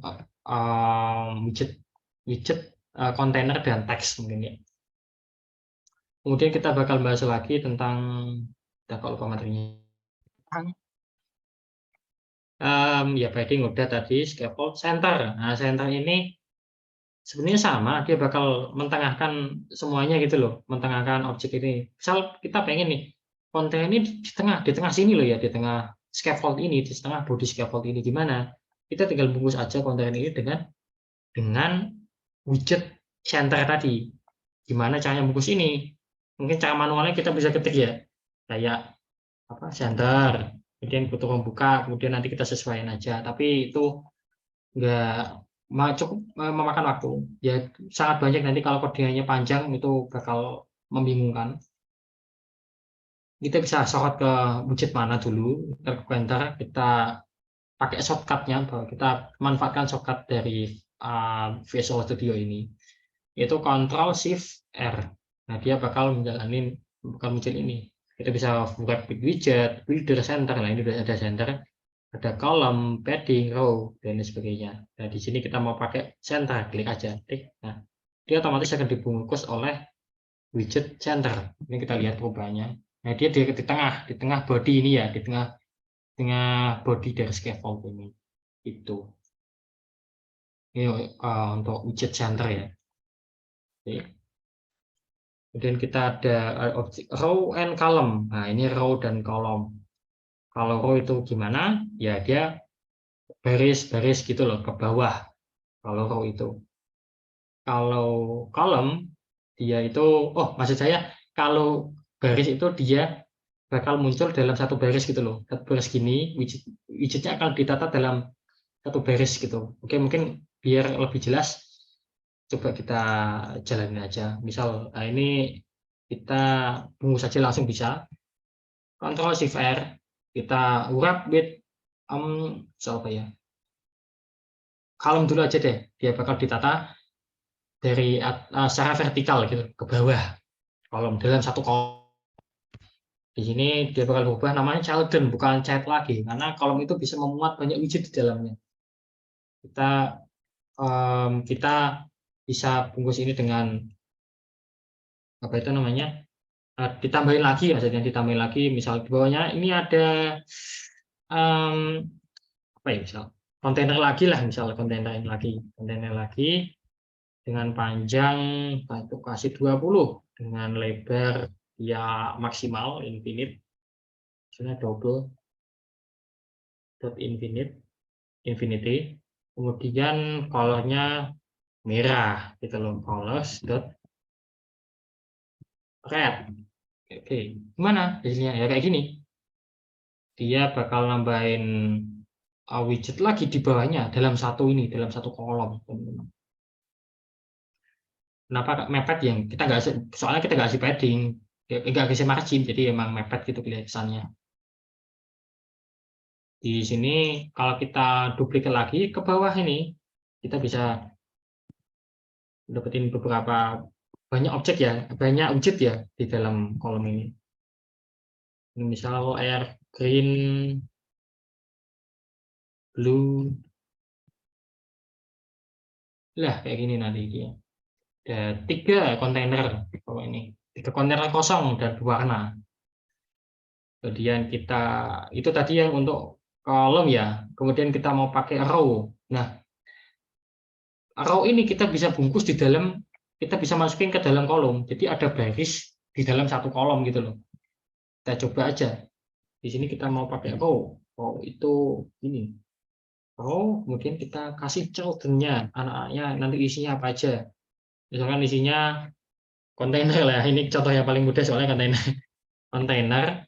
widget kontainer dan teks mungkin ya. Kemudian kita bakal bahas lagi tentang, kita kalau lupa materinya. Ya padding udah tadi, scaffold, center. Nah, center ini sebenarnya sama, dia bakal mentengahkan semuanya gitu loh, mentengahkan objek ini. Misal kita pengen nih, konten ini di tengah sini loh ya, di tengah scaffold ini, di tengah body scaffold ini, gimana? Kita tinggal bungkus aja konten ini dengan widget center tadi. Gimana caranya bungkus ini? Mungkin cara manualnya kita bisa ketik ya, kayak apa center, kemudian butuh membuka, kemudian nanti kita sesuaikan aja. Tapi itu nggak cukup memakan waktu. Ya sangat banyak nanti kalau kodenya panjang itu bakal membingungkan. Kita bisa sorot ke widget mana dulu, enter, kita pakai shortcutnya, bahwa kita manfaatkan shortcut dari Visual Studio ini, yaitu Ctrl Shift R. Nah, dia bakal muncul ini. Kita bisa buat widget, builder, center. Nah, ini sudah ada center, ada column, padding, row, dan sebagainya. Nah, di sini kita mau pakai center, klik aja. Nah, dia otomatis akan dibungkus oleh widget center. Ini kita lihat perubahannya. Nah, dia di tengah body ini ya, di tengah body dari scaffold ini. Itu. Ini untuk widget center ya. Oke. Kemudian kita ada objek row and column. Nah, ini row dan column. Kalau row itu gimana? Ya, dia baris-baris gitu loh ke bawah. Kalau row itu. Kalau column, dia itu, maksud saya, kalau baris itu dia bakal muncul dalam satu baris gitu loh. Satu baris gini, widgetnya akan ditata dalam satu baris gitu. Oke, mungkin biar lebih jelas, coba kita jalanin aja. Misal, nah ini kita bungkus saja langsung bisa. Ctrl Shift R, kita wrap with apa ya? Column dulu aja deh. Dia bakal ditata dari secara vertikal gitu ke bawah. Kolom dalam satu kolom. Di sini dia bakal berubah namanya children, bukan child lagi, karena kolom itu bisa memuat banyak widget di dalamnya. Kita bisa bungkus ini dengan apa itu namanya? Ditambahin lagi, maksudnya ditambahin lagi, misal di bawahnya ini ada apa ya, misal kontainer lagi lah, misal kontainer lagi dengan panjang itu kasih 20, dengan lebar ya maksimal infinite, misalnya double dot infinity, kemudian colornya merah gitu loh, colors dot red. Oke, gimana hasilnya ya kayak gini, dia bakal nambahin widget lagi di bawahnya dalam satu kolom. Kenapa mepet yang kita nggak, soalnya kita nggak kasih padding, nggak kasih margin, jadi emang mepet gitu kesannya. Di sini kalau kita duplikat lagi ke bawah ini, kita bisa dapetin banyak objek ya, banyak widget ya di dalam kolom ini. Misal air green, blue, lah kayak gini nanti dia. Ada 3 kontainer ini, 3 kontainer kosong dan berwarna. Kemudian kita itu tadi yang untuk kolom ya. Kemudian kita mau pakai row. Nah, row ini kita bisa bungkus di dalam, kita bisa masukin ke dalam kolom. Jadi ada baris di dalam satu kolom gitu loh. Kita coba aja. Di sini kita mau pakai row. Row itu ini. Row, kemudian kita kasih children-nya, anak-anaknya nanti isinya apa aja. Misalkan isinya kontainer lah. Ini contoh yang paling mudah soalnya kontainer. Kontainer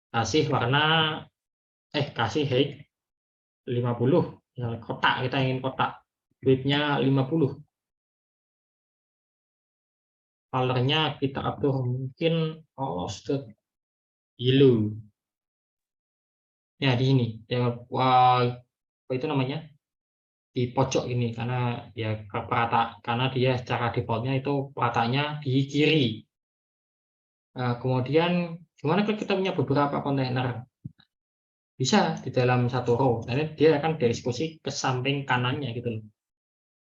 kasih warna kasih height 50. Ya, kotak, kita ingin kotak. Width-nya 50. Color-nya kita atur mungkin yellow. Ya di sini, ya apa itu namanya, di pojok ini, karena ya karena dia secara defaultnya itu perataannya di kiri. Kemudian gimana kalau kita punya beberapa kontainer? Bisa di dalam satu row, karena dia akan dieksekusi ke samping kanannya gitu loh.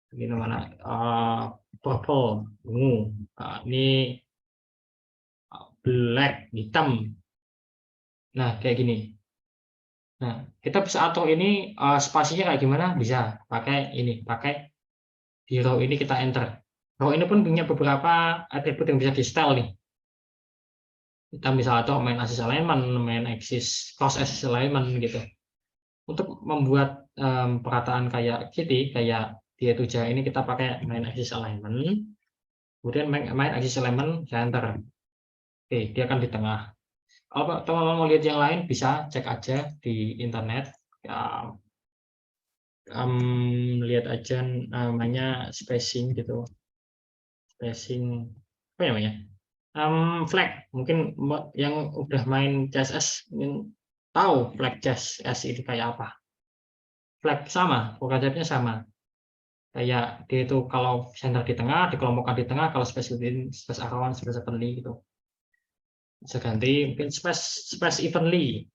Ini mana purple, ungu, ini black, hitam. Nah kayak gini. Nah kita bisa atur ini spasinya kayak gimana? Bisa pakai ini, pakai di row ini kita enter. Row ini pun punya beberapa atribut yang bisa di style nih. Kita bisa atur main axis alignment, main axis cross axis alignment gitu. Untuk membuat perataan kayak gini, kayak dia tuja ini kita pakai main axis alignment, kemudian main axis alignment center. Oke, dia akan di tengah. Kalau teman-teman mau lihat yang lain bisa cek aja di internet. Ya, lihat aja namanya spacing gitu. Spacing apa namanya? Flag. Mungkin yang udah main CSS mungkin tahu flag CSS itu kayak apa. Flag sama, konsepnya sama. Kayak dia itu kalau center di tengah, dikelompokkan di tengah, kalau space within, space around, space evenly gitu. Bisa ganti mungkin space evenly.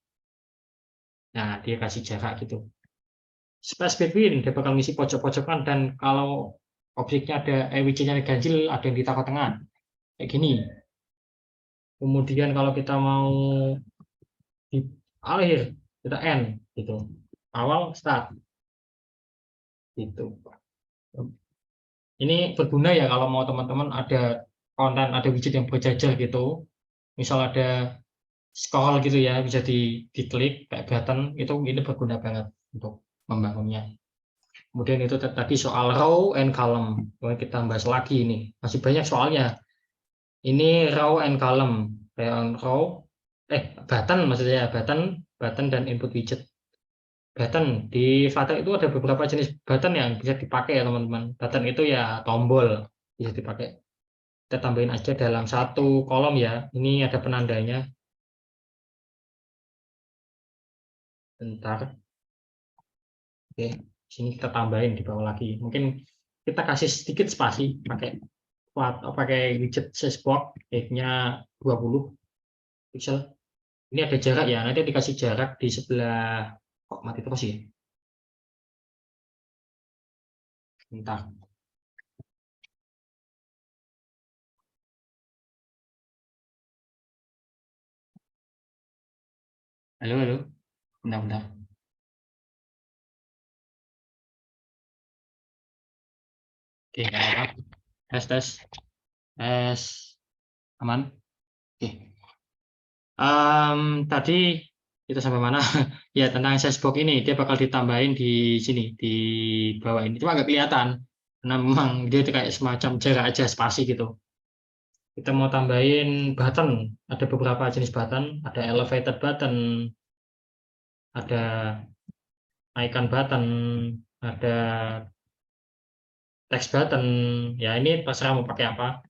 Nah, dia kasih jarak gitu. Space between, dia bakal ngisi pojok-pojokan, dan kalau objeknya ada widgetnya ganjil, ada yang di tengah-tengah. Kayak gini. Kemudian kalau kita mau di akhir, kita end gitu. Awal, start. Gitu. Ini berguna ya kalau mau teman-teman ada konten, ada widget yang berjajar gitu. Misal ada scroll gitu ya, bisa diklik kayak button, itu ini berguna banget untuk membangunnya. Kemudian itu tadi soal row and column. Kemudian kita bahas lagi ini. Masih banyak soalnya. Ini row and column. Kayak row, button maksudnya, button dan input widget. Button di Flutter itu ada beberapa jenis button yang bisa dipakai ya teman-teman. Button itu ya tombol, bisa dipakai. Kita tambahin aja dalam satu kolom ya. Ini ada penandanya. Bentar. Oke, sini kita tambahin di bawah lagi. Mungkin kita kasih sedikit spasi pakai widget size box, height-nya 20 pixel. Ini ada jarak ya, nanti dikasih jarak di sebelah, kok mati terus ya. Bentar. Halo, halo. Bentar. Oke, nggak apa-apa. Tes. Tes. Aman. Oke. Tadi kita sampai mana? Ya, tentang sesbox ini dia bakal ditambahin di sini, di bawah ini. Cuma nggak kelihatan karena memang dia itu kayak semacam jarak aja, spasi gitu. Kita mau tambahin button, ada beberapa jenis button, ada elevated button, ada icon button, ada text button. Ya ini terserah mau pakai apa.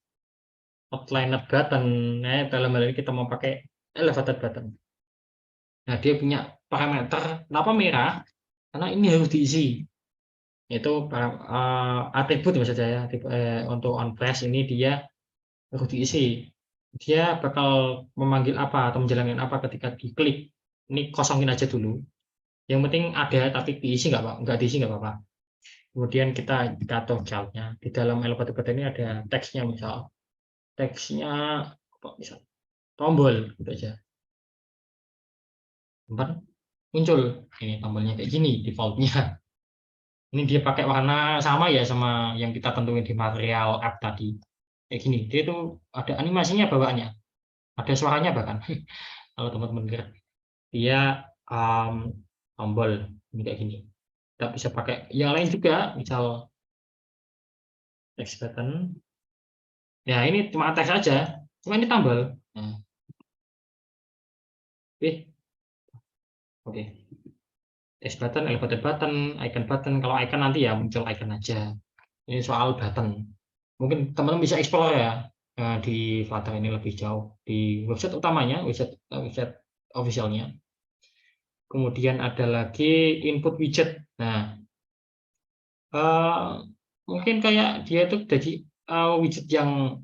Outliner button. Nah, dalam hal ini kita mau pakai elevated button. Nah, dia punya parameter. Kenapa merah? Karena ini harus diisi. Itu atribut maksud saya. Untuk on flash ini dia harus diisi. Dia bakal memanggil apa atau menjalankan apa ketika diklik. Ini kosongin aja dulu. Yang penting ada, tapi diisi nggak Pak? Nggak diisi nggak apa-apa. Kemudian kita atur childnya. Di dalam elevator button ini ada teksnya misal. Teksnya apa misal? Tombol gitu aja. Bentar, muncul. Ini tombolnya kayak gini defaultnya. Ini dia pakai warna sama ya sama yang kita tentuin di material app tadi. Kayak gini. Dia itu ada animasinya bawaannya. Ada suaranya bahkan. Kalau teman-teman lihat. Dia tombol ini kayak gini. Kita bisa pakai yang lain juga, misal text button. Ya ini cuma teks saja, cuma ini tombol. Nah, oke. Text button, elevated button, icon button. Kalau icon nanti ya muncul icon aja. Ini soal button. Mungkin teman-teman bisa explore ya di Flutter ini lebih jauh di website utamanya, website officialnya. Kemudian ada lagi input widget. Nah, mungkin kayak dia itu jadi widget yang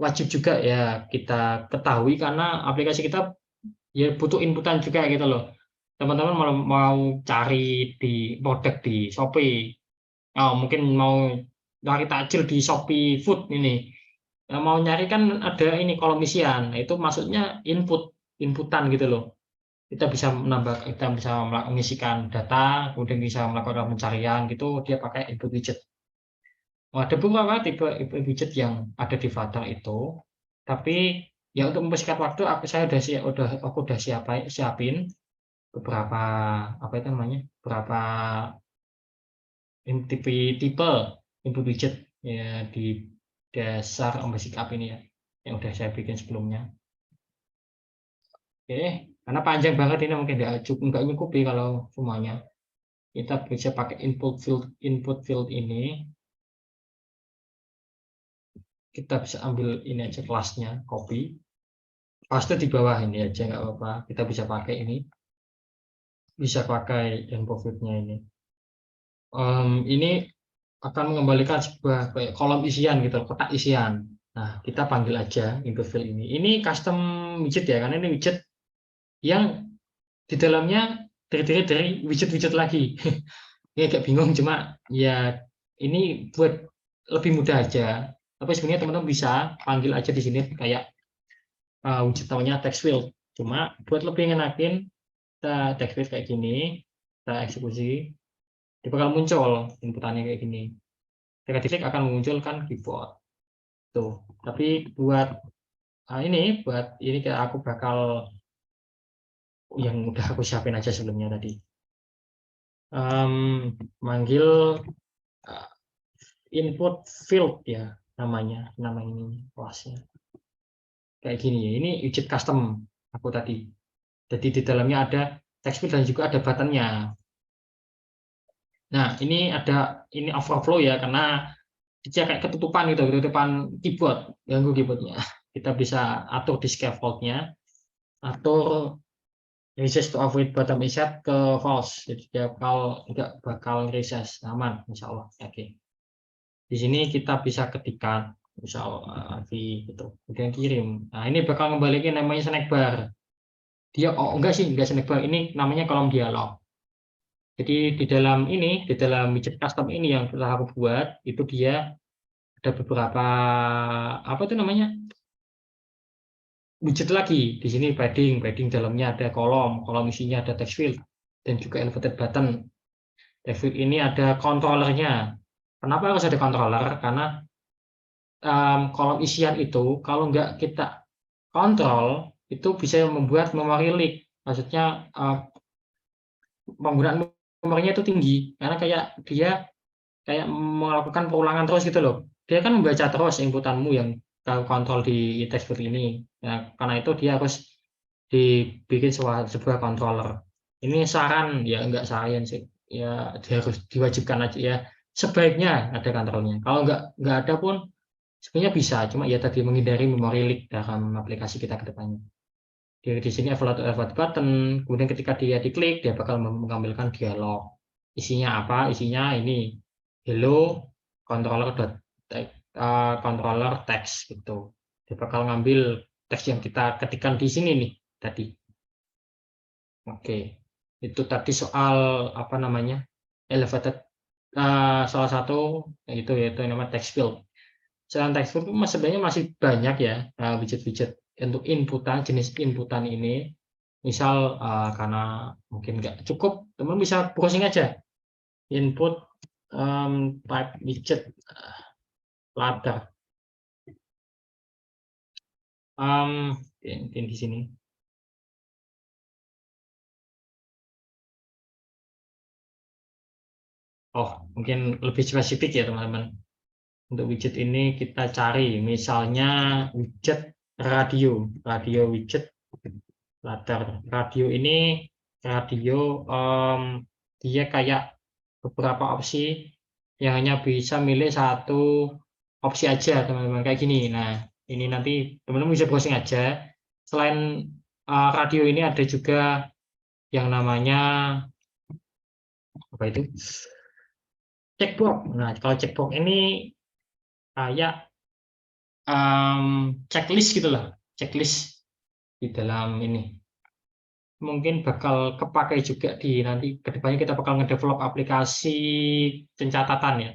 wajib juga ya kita ketahui karena aplikasi kita ya butuh inputan juga gitu loh. Teman-teman mau cari di produk di Shopee, mungkin mau cari takjil di Shopee Food ini, mau nyari kan ada ini kolom isian. Nah, itu maksudnya inputan gitu loh. Kita bisa mengisikan data, kemudian bisa melakukan pencarian gitu, dia pakai input widget. Ada beberapa tipe widget yang ada di Flutter itu, tapi ya untuk mempersingkat waktu aku udah siapin beberapa apa itu namanya? Beberapa tipe input widget ya di dasar Basic App ini ya, yang udah saya bikin sebelumnya. Oke, karena panjang banget ini mungkin nggak nyukupi kalau semuanya. Kita bisa pakai input field ini. Kita bisa ambil ini aja kelasnya, copy, paste di bawah ini aja nggak apa-apa. Kita bisa pakai ini, bisa pakai input field-nya ini. Ini akan mengembalikan sebuah kayak kolom isian gitu, kotak isian. Nah, kita panggil aja input field ini. Ini custom widget ya, karena ini widget yang di dalamnya terdiri dari widget-widget lagi. Ini agak bingung, cuma ya ini buat lebih mudah aja. Tapi sebenarnya teman-teman bisa panggil aja di sini kayak widget namanya text field. Cuma buat lebih ngenakin, kita text field kayak gini, kita eksekusi, dia bakal muncul inputannya kayak gini. Ketika diklik akan memunculkan keyboard. Tuh. Tapi buat ini kayak aku bakal yang udah aku siapin aja sebelumnya tadi. Manggil input field ya nama ini kelasnya. Kayak gini ya. Ini widget custom aku tadi. Jadi di dalamnya ada text field dan juga ada buttonnya. Nah, ini overflow ya karena dia kayak ketutupan keyboard, ganggu keyboardnya. Kita bisa atur di scaffold-nya, atur recess to avoid bottom inset ke false, jadi dia nggak bakal recess, aman, insya Allah. Oke. Di sini kita bisa ketikkan, insya Allah, gitu. Kemudian kirim. Nah, ini bakal ngembalikan namanya snack bar. Dia enggak snack bar, ini namanya kolom dialog. Jadi di dalam widget custom ini yang telah aku buat, itu dia ada beberapa widget lagi. Di sini padding dalamnya ada kolom isinya ada text field dan juga elevated button. Text field ini ada controllernya. Kenapa harus ada controller? Karena kolom isian itu kalau nggak kita kontrol itu bisa membuat memory leak. Maksudnya penggunaan memorinya itu tinggi karena dia kayak melakukan perulangan terus gitu loh. Dia kan membaca terus inputanmu yang kontrol di text field ini. Ya, karena itu dia harus dibikin sebuah controller. Ini saran ya, enggak saran sih. Ya dia harus diwajibkan aja ya. Sebaiknya ada kontrolnya. Kalau enggak ada pun sebenarnya bisa, cuma ya tadi menghindari memory leak dalam aplikasi kita ke depannya. Di sini evaluate button, kemudian ketika dia diklik, dia bakal mengambilkan dialog. Isinya apa? Isinya ini hello controller text gitu. Dia bakal ngambil teks yang kita ketikkan di sini nih tadi. Oke, itu tadi soal elevated salah satu yaitu namanya text field. Selain text field sebenarnya masih banyak ya widget-widget untuk jenis inputan ini. Misal karena mungkin nggak cukup, teman bisa browsing aja input type widget ladder. Mungkin di sini. Mungkin lebih spesifik ya teman-teman. Untuk widget ini kita cari misalnya widget radio widget ladder. Radio ini dia kayak beberapa opsi yang hanya bisa milih satu opsi aja teman-teman kayak gini. Nah, ini nanti teman-teman bisa browsing aja. Selain radio ini ada juga yang namanya apa itu? Checkbox. Nah, kalau checkbox ini kayak checklist gitulah, checklist di dalam ini. Mungkin bakal kepakai juga di nanti kedepannya kita bakal ngedevelop aplikasi pencatatan ya.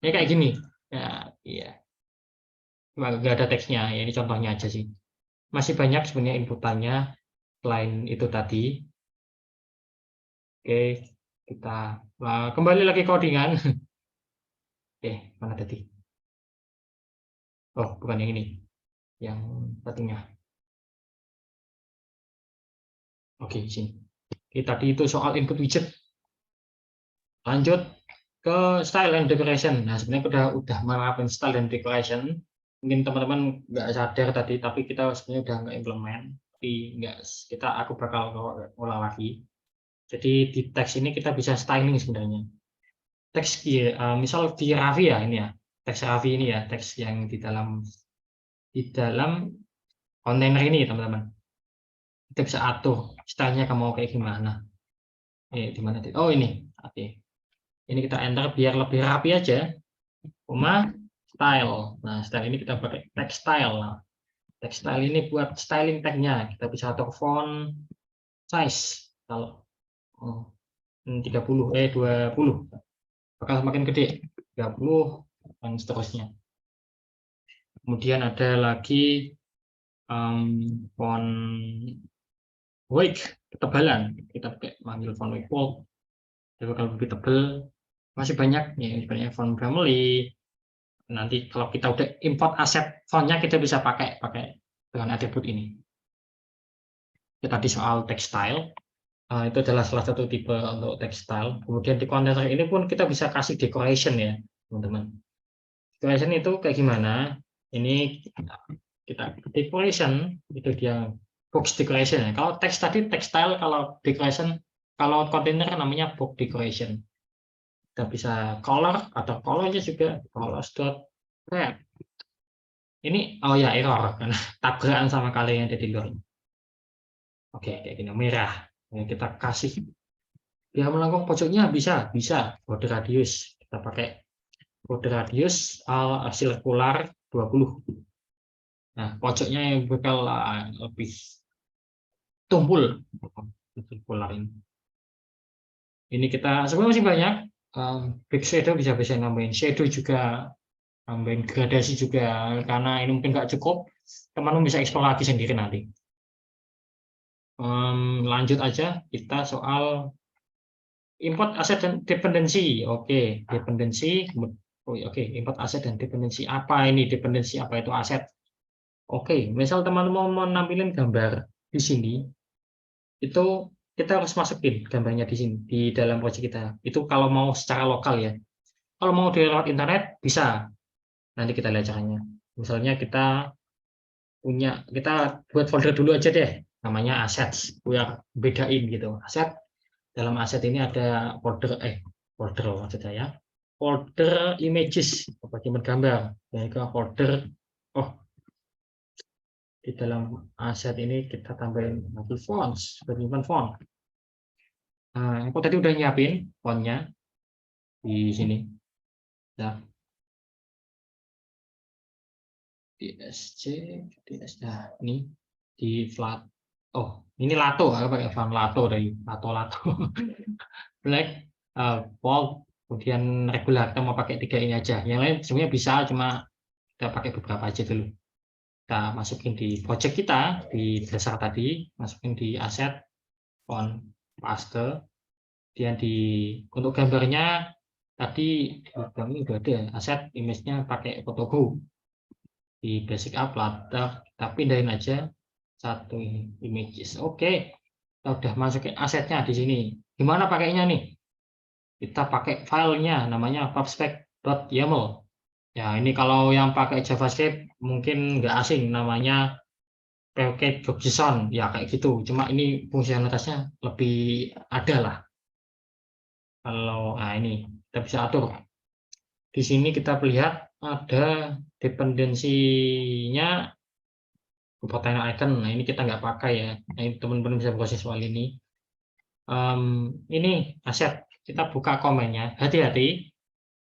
Ini kayak gini. Ya, iya. Nggak ada teksnya. Ya, ini contohnya aja sih. Masih banyak sebenarnya inputannya selain itu tadi. Oke, kita kembali lagi codingan. Mana tadi? Oh, bukan yang ini. Yang tadinya. Oke, sini. Tadi itu soal input widget. Lanjut ke style and decoration. Nah, sebenarnya udah menerapkan style and decoration. Mungkin teman-teman nggak sadar tadi, tapi kita sebenarnya udah nggak implement. Tapi nggak, aku bakal ulang lagi. Jadi di teks ini kita bisa styling sebenarnya. Teks misal di Ravi ya ini ya, teks Ravi ini ya, teks yang di dalam kontainer ini teman-teman. Kita bisa atur stylenya kamu mau kayak gimana. Di mana? Oh ini, oke. Ini kita enter biar lebih rapi aja. Style. Nah, style ini kita pakai text style. Nah, text style ini buat styling tagnya. Kita bisa atur font size. Kalau 30, 20. Bakal semakin gede. 30 dan seterusnya. Kemudian ada lagi font weight, ketebalan. Kita pakai manggil font weight bold. Jadi bakal lebih tebal. Masih banyak ya, sebenarnya font family. Nanti kalau kita udah import aset fontnya kita bisa pakai dengan atribut ini. Tadi soal textile itu adalah salah satu tipe untuk textile. Kemudian di container ini pun kita bisa kasih decoration ya teman-teman. Decoration itu kayak gimana? Ini kita decoration itu dia box decoration ya. Kalau teks tadi textile, kalau decoration, kalau container namanya box decoration. Kita bisa color atau colornya juga colors.red. Ini oh ya error karena tabrakan sama kali yang ada di luar. Oke, kayak gini merah. Nah, kita kasih dia melengkung pojoknya bisa border radius. Kita pakai border radius sirkular 20. Nah, pojoknya yang bakal lebih tumpul sirkular ini. Ini kita sebenarnya masih banyak. Big shadow bisa nambahin shadow juga, nambahin gradasi juga. Karena ini mungkin nggak cukup, teman-teman bisa eksplor lagi sendiri nanti. Lanjut aja kita soal import aset dan dependensi. Oke, dependensi. Oke, import aset dan dependensi. Apa ini dependensi? Apa itu aset? Oke, misal teman-teman mau nampilin gambar di sini, itu kita harus masukin gambarnya di sini di dalam project kita. Itu kalau mau secara lokal ya. Kalau mau di lewat internet bisa. Nanti kita lihat caranya. Misalnya kita buat folder dulu aja deh. Namanya assets. Biar bedain gitu. Aset, dalam aset ini ada folder maksud saya. Folder images, bagian gambar. Dan ke folder di dalam aset ini kita tambahin lagi fonts, penyimpan font. Nah, aku tadi udah nyiapin fontnya di sini. Nah, DSC, nah ini di flat. Oh, ini lato, aku pakai font lato dari lato. Black, bold, kemudian regular. Kita mau pakai 3 ini aja. Yang lain sebenarnya bisa, cuma kita pakai beberapa aja dulu. Kita masukin di project kita di dasar tadi, masukin di aset font paste. Kemudian untuk gambarnya tadi kami udah ada aset image-nya pakai Photogo. Di basic upload kita pindahin aja satu images. Oke, kita udah masukin asetnya di sini. Gimana pakainya nih? Kita pakai filenya namanya pubspec.yaml. Ya, ini kalau yang pakai JavaScript mungkin nggak asing, namanya package.json ya kayak gitu. Cuma ini fungsionalitasnya lebih ada lah. Kalau ini kita bisa atur. Di sini kita lihat ada dependensinya container icon. Nah, ini kita nggak pakai ya. Nah, ini teman-teman bisa proses soal ini. Ini aset, kita buka komennya. Hati-hati,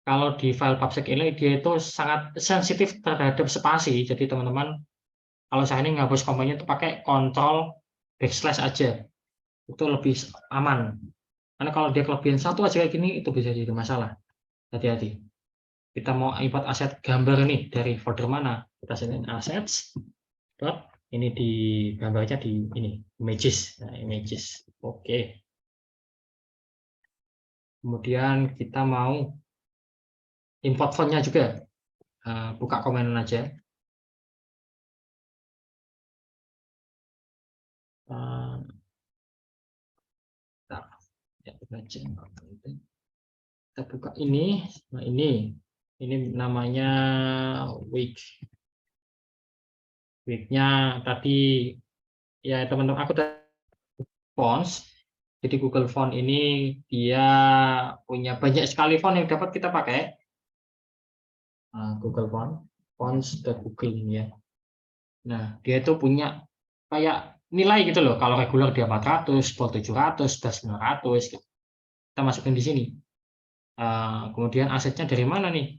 kalau di file PubSec ini dia itu sangat sensitif terhadap spasi. Jadi teman-teman, kalau saya ini ngapus komennya itu pakai Ctrl / aja, itu lebih aman. Karena kalau dia kelebihan satu aja kayak gini, itu bisa jadi masalah. Hati-hati. Kita mau import aset gambar nih dari folder mana? Kita sini assets. Ini di gambarnya di ini images. Nah, images. Oke. Kemudian kita mau import fontnya juga. Buka komen aja. Kita buka ini. Nah, ini namanya wig-nya tadi ya teman-teman, aku fonts. Jadi Google Font ini dia punya banyak sekali font yang dapat kita pakai. Google fonts.google ini ya. Nah, dia itu punya kayak nilai gitu loh. Kalau regular dia 400, bold 700, dash 900 gitu. Kita masukin di sini. Kemudian asetnya dari mana nih?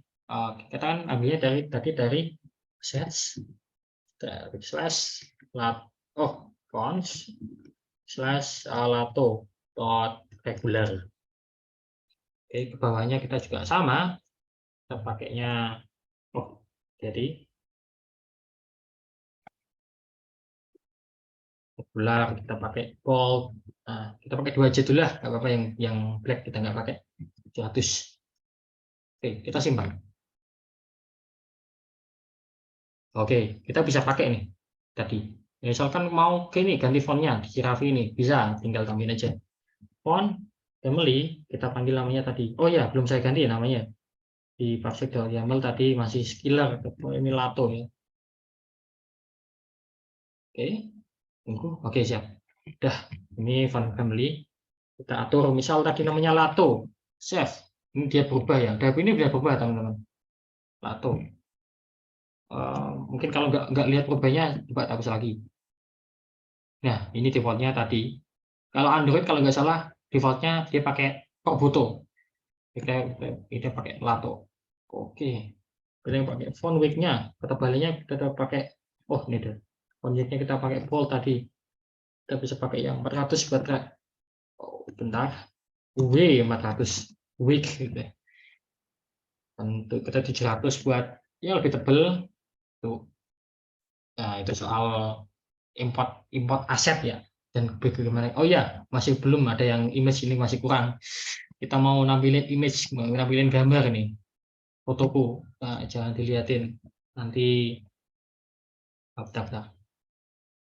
Kita kan ambilnya dari assets fonts/lato.regular. Oke, ke bawahnya kita juga sama. Kita pakainya jadi regular, kita pakai bold. Nah, kita pakai 2 aja dulu lah, nggak apa-apa, yang black kita nggak pakai 700. Oke, kita simpan. Oke, kita bisa pakai nih tadi. Misalkan mau gini ganti fontnya di Raffi ini, bisa tinggal tambahin aja. Font family, kita panggil namanya tadi. Oh ya, belum saya ganti ya namanya. Di PubSec.yaml tadi masih skiller, ini lato ya. Oke, tunggu. Oke, siap. Udah, ini font family. Kita atur, misal tadi namanya lato. Save. Ini dia berubah ya. Tapi ini sudah berubah, teman-teman. Lato. Mungkin kalau nggak lihat perubahannya, coba hapus lagi. Nah, ini defaultnya tadi. Kalau Android kalau nggak salah defaultnya dia pakai Kobuto. Kita pakai Lato. Oke. Kita pakai font weight-nya, ketebalannya kita pakai ini deh. Font weight-nya kita pakai bold tadi. Kita bisa pakai yang 400 buat bentar. W400 weight gitu. Untuk kita 700 buat ya lebih tebal. Tuh. Nah, itu soal import aset ya. Dan bagaimana, oh ya, masih belum ada yang image ini masih kurang. Kita mau nampilin image, mau nampilin gambar nih, fotoku. Nah, jangan dilihatin. Nanti, bentar.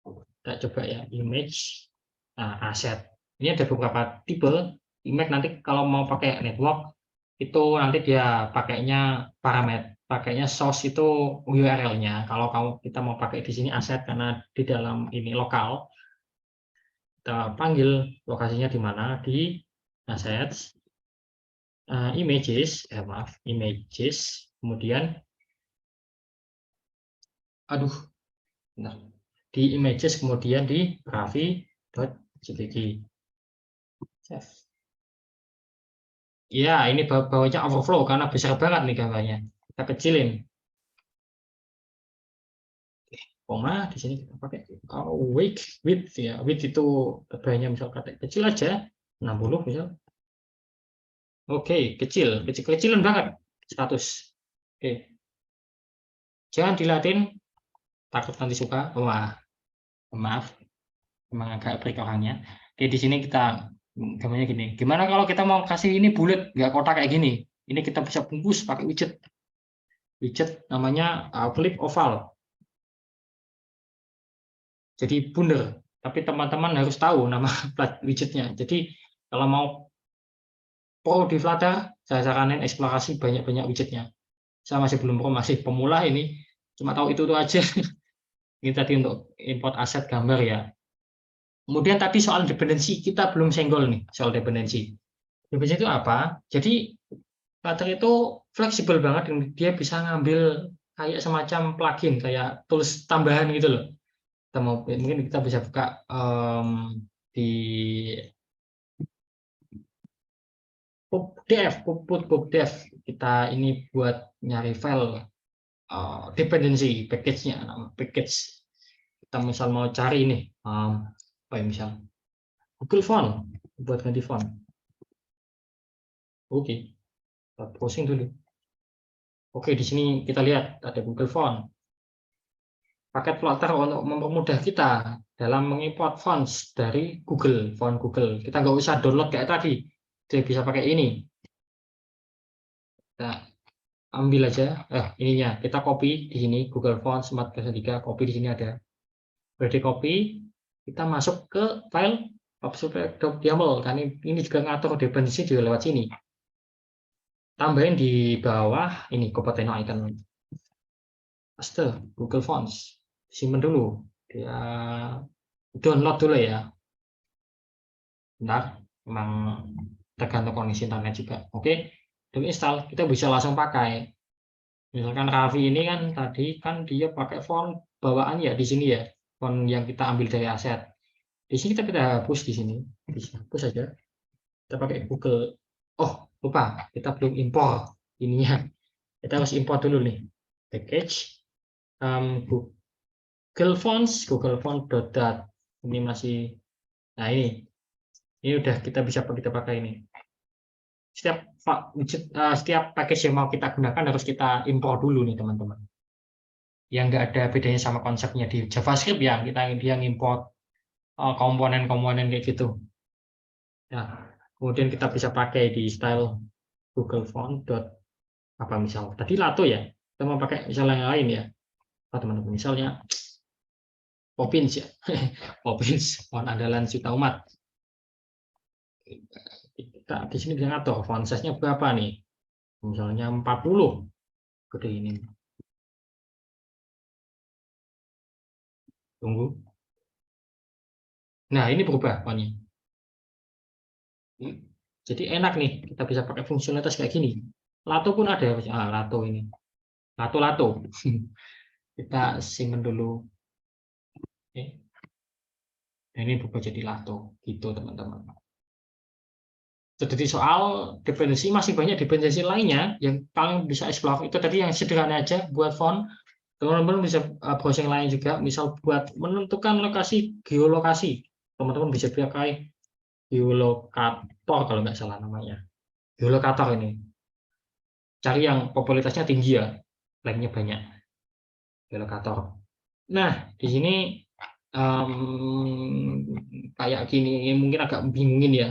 Kita coba ya, image, aset. Ini ada beberapa tipe image. Nanti kalau mau pakai network, itu nanti dia pakainya parameter, pakainya source itu URL-nya. Kalau kita mau pakai di sini aset karena di dalam ini lokal, kita panggil lokasinya di mana, di assets, images, kemudian di images, kemudian di Raffi.jpg. Ya, ini bawahnya overflow karena besar banget nih gambarnya. Kita kecilin. Koma di sini kita pakai width ya. Width itu tebalnya misal kata kecil aja 60 misal. Oke, kecilan banget 100. Oke. Jangan dilatih, takut nanti suka. Wah, maaf, memang agak break orangnya. Oke, di sini kita gambarnya gini. Gimana kalau kita mau kasih ini bulat, nggak kotak kayak gini? Ini kita bisa bungkus pakai widget. Widget namanya flip oval. Jadi bundar. Tapi teman-teman harus tahu nama widgetnya. Jadi kalau mau pro di Flutter, saya saranin eksplorasi banyak-banyak widgetnya. Saya masih belum pro, masih pemula ini. Cuma tahu itu aja. Ini tadi untuk import aset gambar ya. Kemudian tadi soal dependensi, kita belum senggol nih soal dependensi. Dependensi itu apa? Jadi Flutter itu fleksibel banget, dia bisa ngambil kayak semacam plugin, kayak tools tambahan gitu loh. Mungkin kita bisa buka di pubdev. Kita ini buat nyari file dependency package-nya, nama package. Kita misal mau cari ini, apa ya misal Google Font, buat ganti font. Oke, kita browsing dulu. Oke, di sini kita lihat ada Google Font. Paket Flutter untuk mempermudah kita dalam mengimport fonts dari Google, font Google. Kita nggak usah download kayak tadi, dia bisa pakai ini. Kita ambil aja, ininya kita copy di sini Google Font Smart versi 3, copy di sini ada. Udah di copy, kita masuk ke file pubspec.yaml. Kan ini juga ngatur dependency juga lewat sini. Tambahin di bawah ini Copateno icon. Paste Google Fonts. Simpan dulu. Dia download dulu ya. Bentar, memang tergantung kondisi internet juga. Oke, dan install, kita bisa langsung pakai. Misalkan Raffi ini kan tadi kan dia pakai font bawaan ya di sini ya, font yang kita ambil dari aset. Di sini kita hapus di sini, bisa hapus saja. Kita pakai Google. Oh, lupa, kita belum import ininya. Kita harus import dulu nih. Package Google Fonts, Google Font dot. Ini masih, nah ini udah kita bisa kita pakai ini. Setiap package yang mau kita gunakan harus kita import dulu nih teman-teman. Yang nggak ada bedanya sama konsepnya di JavaScript yang dia ngimport komponen-komponen kayak gitu. Nah, kemudian kita bisa pakai di style Google Font dot apa misal tadi Lato ya, kita mau pakai misalnya yang lain ya, teman-teman, misalnya Poppins ya. Poppins, font andalan juta umat. Kita di sini bisa ngatur font size-nya berapa nih, misalnya 40 gede ini. Tunggu. Nah, ini berubah fontnya. Jadi enak nih, kita bisa pakai fungsionalitas kayak gini. Lato pun ada, Lato ini. Lato. Kita simpan dulu. Oke. Nah, ini berubah jadi Lato, gitu teman-teman. Jadi soal dependensi masih banyak dependensi lainnya yang kalian bisa explore. Itu tadi yang sederhana aja buat font. Teman-teman bisa browsing lain juga, misal buat menentukan lokasi geolokasi. Teman-teman bisa pakai geolokator kalau nggak salah namanya. Geolokator ini. Cari yang popularitasnya tinggi ya, like-nya banyak. Geolokator. Nah, di sini kayak gini mungkin agak bingungin ya.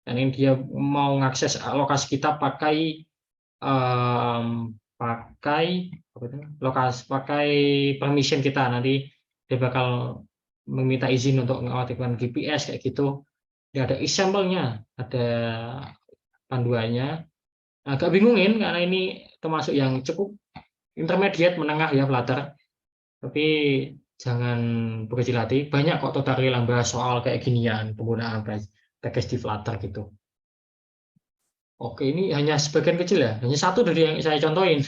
Dan ini dia mau mengakses lokasi kita pakai pakai permission kita, nanti dia bakal meminta izin untuk mengaktifkan GPS kayak gitu. Ya, ada example-nya, ada panduannya. Agak bingungin karena ini termasuk yang cukup intermediate menengah ya Flutter. Tapi jangan berkecil hati, banyak kok tutorial yang bahas soal kayak ginian penggunaan package di Flutter gitu. Oke, ini hanya sebagian kecil ya, hanya satu dari yang saya contohin.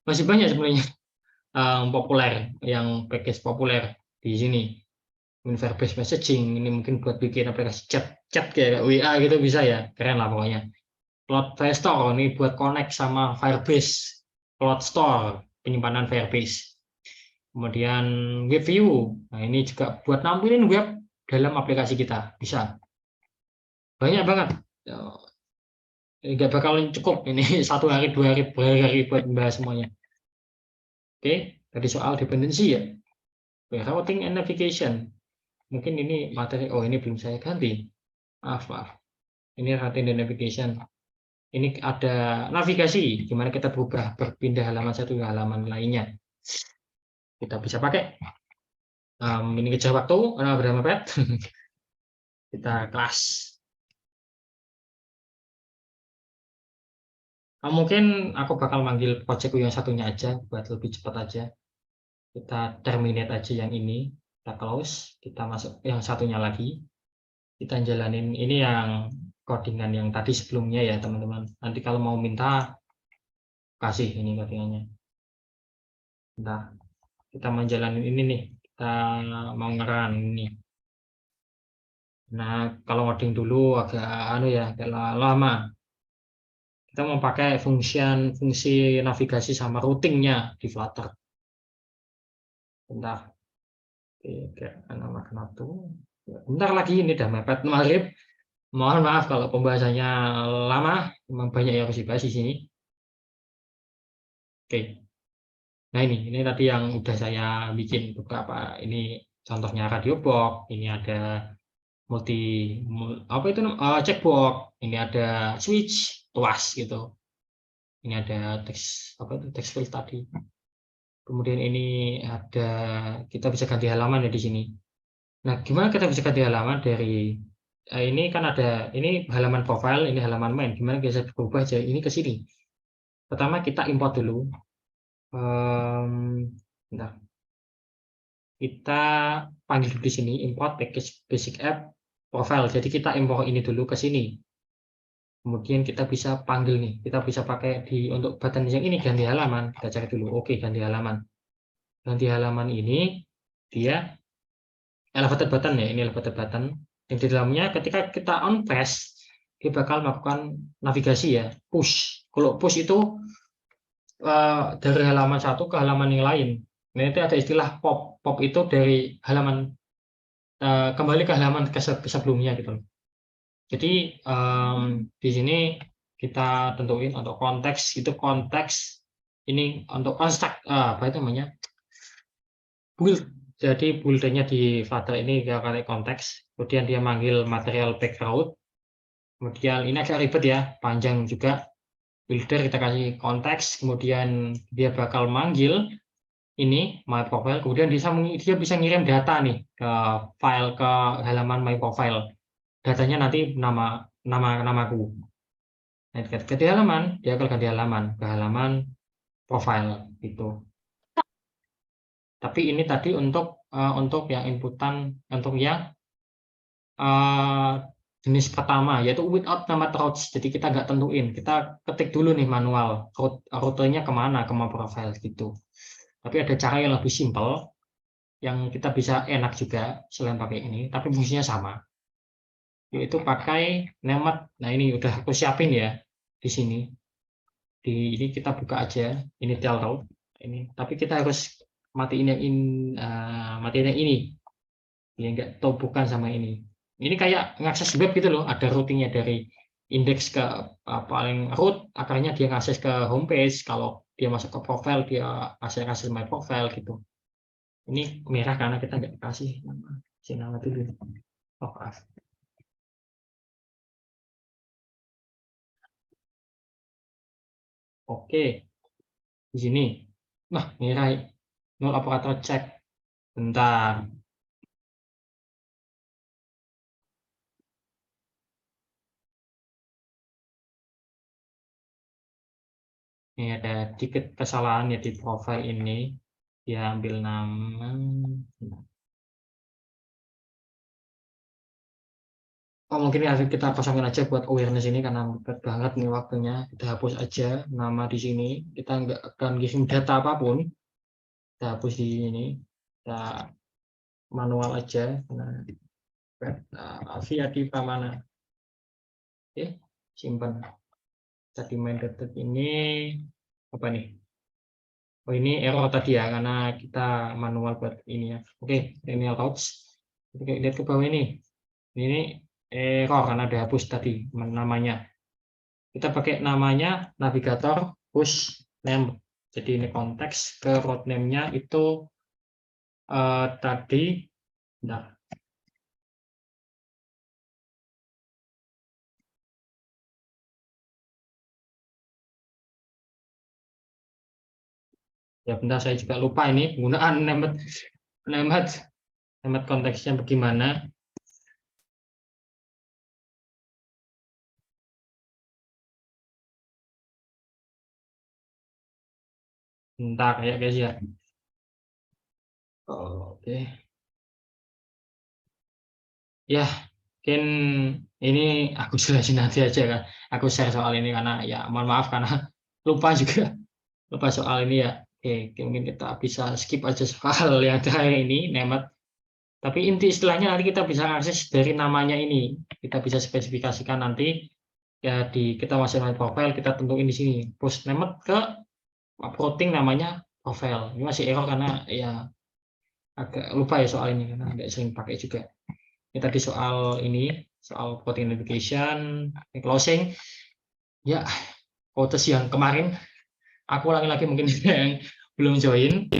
Masih banyak sebenarnya populer, yang package populer di sini. Verbase messaging, ini mungkin buat bikin aplikasi chat kayak WA gitu bisa ya, keren lah pokoknya. Cloud Store ini buat connect sama Firebase, Cloud Store penyimpanan Firebase. Kemudian web view, nah ini juga buat nampilin web dalam aplikasi kita, bisa. Banyak banget. Nggak bakal cukup ini 1 hari 2 hari berhari-hari buat membahas semuanya. Oke, tadi soal dependensi ya. Routing and navigation. Mungkin ini materi, ini belum saya ganti. Maaf. Ini routing and navigation. Ini ada navigasi, gimana kita berpindah halaman satu ke halaman lainnya. Kita bisa pakai. Ini kejar waktu, berapa pet? Kita kelas. Mungkin aku bakal manggil projectku yang satunya aja, buat lebih cepat aja. Kita terminate aja yang ini, kita close, kita masuk yang satunya lagi. Kita jalanin ini yang codingan yang tadi sebelumnya ya teman-teman. Nanti kalau mau minta, kasih ini codingannya. Bentar, kita menjalanin ini nih, kita mau ngeran ini. Nah, kalau ngoding dulu agak agak lama. kita mau pakai fungsi navigasi sama routingnya di Flutter. Bentar. Oke, nama tuh. Bentar lagi ini udah mepet maghrib. Mohon maaf kalau pembahasannya lama, memang banyak yang harus dibahas di sini. Oke. Nah ini tadi yang udah saya bikin beberapa. Ini contohnya radio box. Ini ada checkbox. Ini ada switch, tuas gitu. Ini ada teks text field tadi. Kemudian ini ada kita bisa ganti halaman ya di sini. Nah, gimana kita bisa ganti halaman dari ini kan ada ini halaman profile, ini halaman main. Gimana bisa berubah aja ini ke sini? Pertama kita import dulu. Nah, kita panggil di sini import package basic app profile. Jadi kita import ini dulu ke sini. Kemudian kita bisa panggil nih, kita bisa pakai untuk button yang ini ganti halaman. Kita cari dulu. Oke, ganti halaman. Ganti halaman ini dia elevator button ya, ini elevator button. Yang di dalamnya ketika kita on press, dia bakal melakukan navigasi ya, push. Kalau push itu dari halaman satu ke halaman yang lain. Nah, itu ada istilah pop. Pop itu dari halaman kembali ke halaman sebelumnya gitu. Jadi di sini kita tentuin untuk konteks itu konteks ini untuk construct apa itu namanya build. Jadi build-nya di Flutter ini dia pakai konteks. Kemudian dia manggil material background. Kemudian ini agak ribet ya, panjang juga. Builder kita kasih konteks. Kemudian dia bakal manggil ini my profile. Kemudian dia bisa ngirim data nih ke file ke halaman my profile. Datanya nanti namaku. Nah, ganti halaman, dia akan ganti halaman ke halaman profile gitu. Tapi ini tadi untuk yang inputan untuk yang jenis pertama yaitu without nama routes. Jadi kita nggak tentuin, kita ketik dulu nih manual rutenya kemana ke my profile gitu. Tapi ada cara yang lebih simpel yang kita bisa enak juga selain pakai ini, tapi fungsinya sama. Yaitu pakai nemat. Nah ini udah aku siapin ya di sini. Ini kita buka aja ini route ini, tapi kita harus matiin yang ini. Ini enggak tahu bukan sama ini. Ini kayak ngakses web gitu loh, ada routingnya dari indeks ke paling root, akhirnya dia ngakses ke homepage. Kalau dia masuk ke profile, dia akses my profile gitu. Ini merah karena kita nggak kasih nama dulu. Oh, maaf. Oke, di sini. Nah, merah. Null operator check. Bentar. Ini ada dikit kesalahan ya di profile ini. Dia ambil nama. Oh, mungkin kita kosongin aja buat awareness ini karena berat banget nih waktunya. Kita hapus aja nama di sini. Kita nggak akan kirim data apapun. Kita hapus di sini. Kita manual aja. Nah, via di mana? Oke, simpan. Tadi main data ini apa nih? Oh ini error tadi ya karena kita manual buat ini ya. Oke, ini routes. Oke, lihat ke bawah ini. Ini error karena ada hapus tadi namanya. Kita pakai namanya navigator push name. Jadi ini konteks ke route name-nya itu tadi. Nah, ya bentar saya juga lupa ini penggunaan named konteksnya bagaimana. Bentar ya guys ya. Oke. Ya, mungkin ini aku jelasin nanti aja kan. Aku share soal ini karena ya mohon maaf karena lupa juga. Lupa soal ini ya. Oke, mungkin kita bisa skip aja soal yang terakhir ini, named. Tapi inti istilahnya nanti kita bisa akses dari namanya ini. Kita bisa spesifikasikan nanti ya kita masuk my profile, kita tentuin di sini post named ke routing namanya profile. Ini masih error karena ya agak lupa ya soal ini karena nggak sering pakai juga. Ini tadi soal routing navigation, closing. Ya, quotes yang kemarin aku ulangi lagi mungkin yang belum join.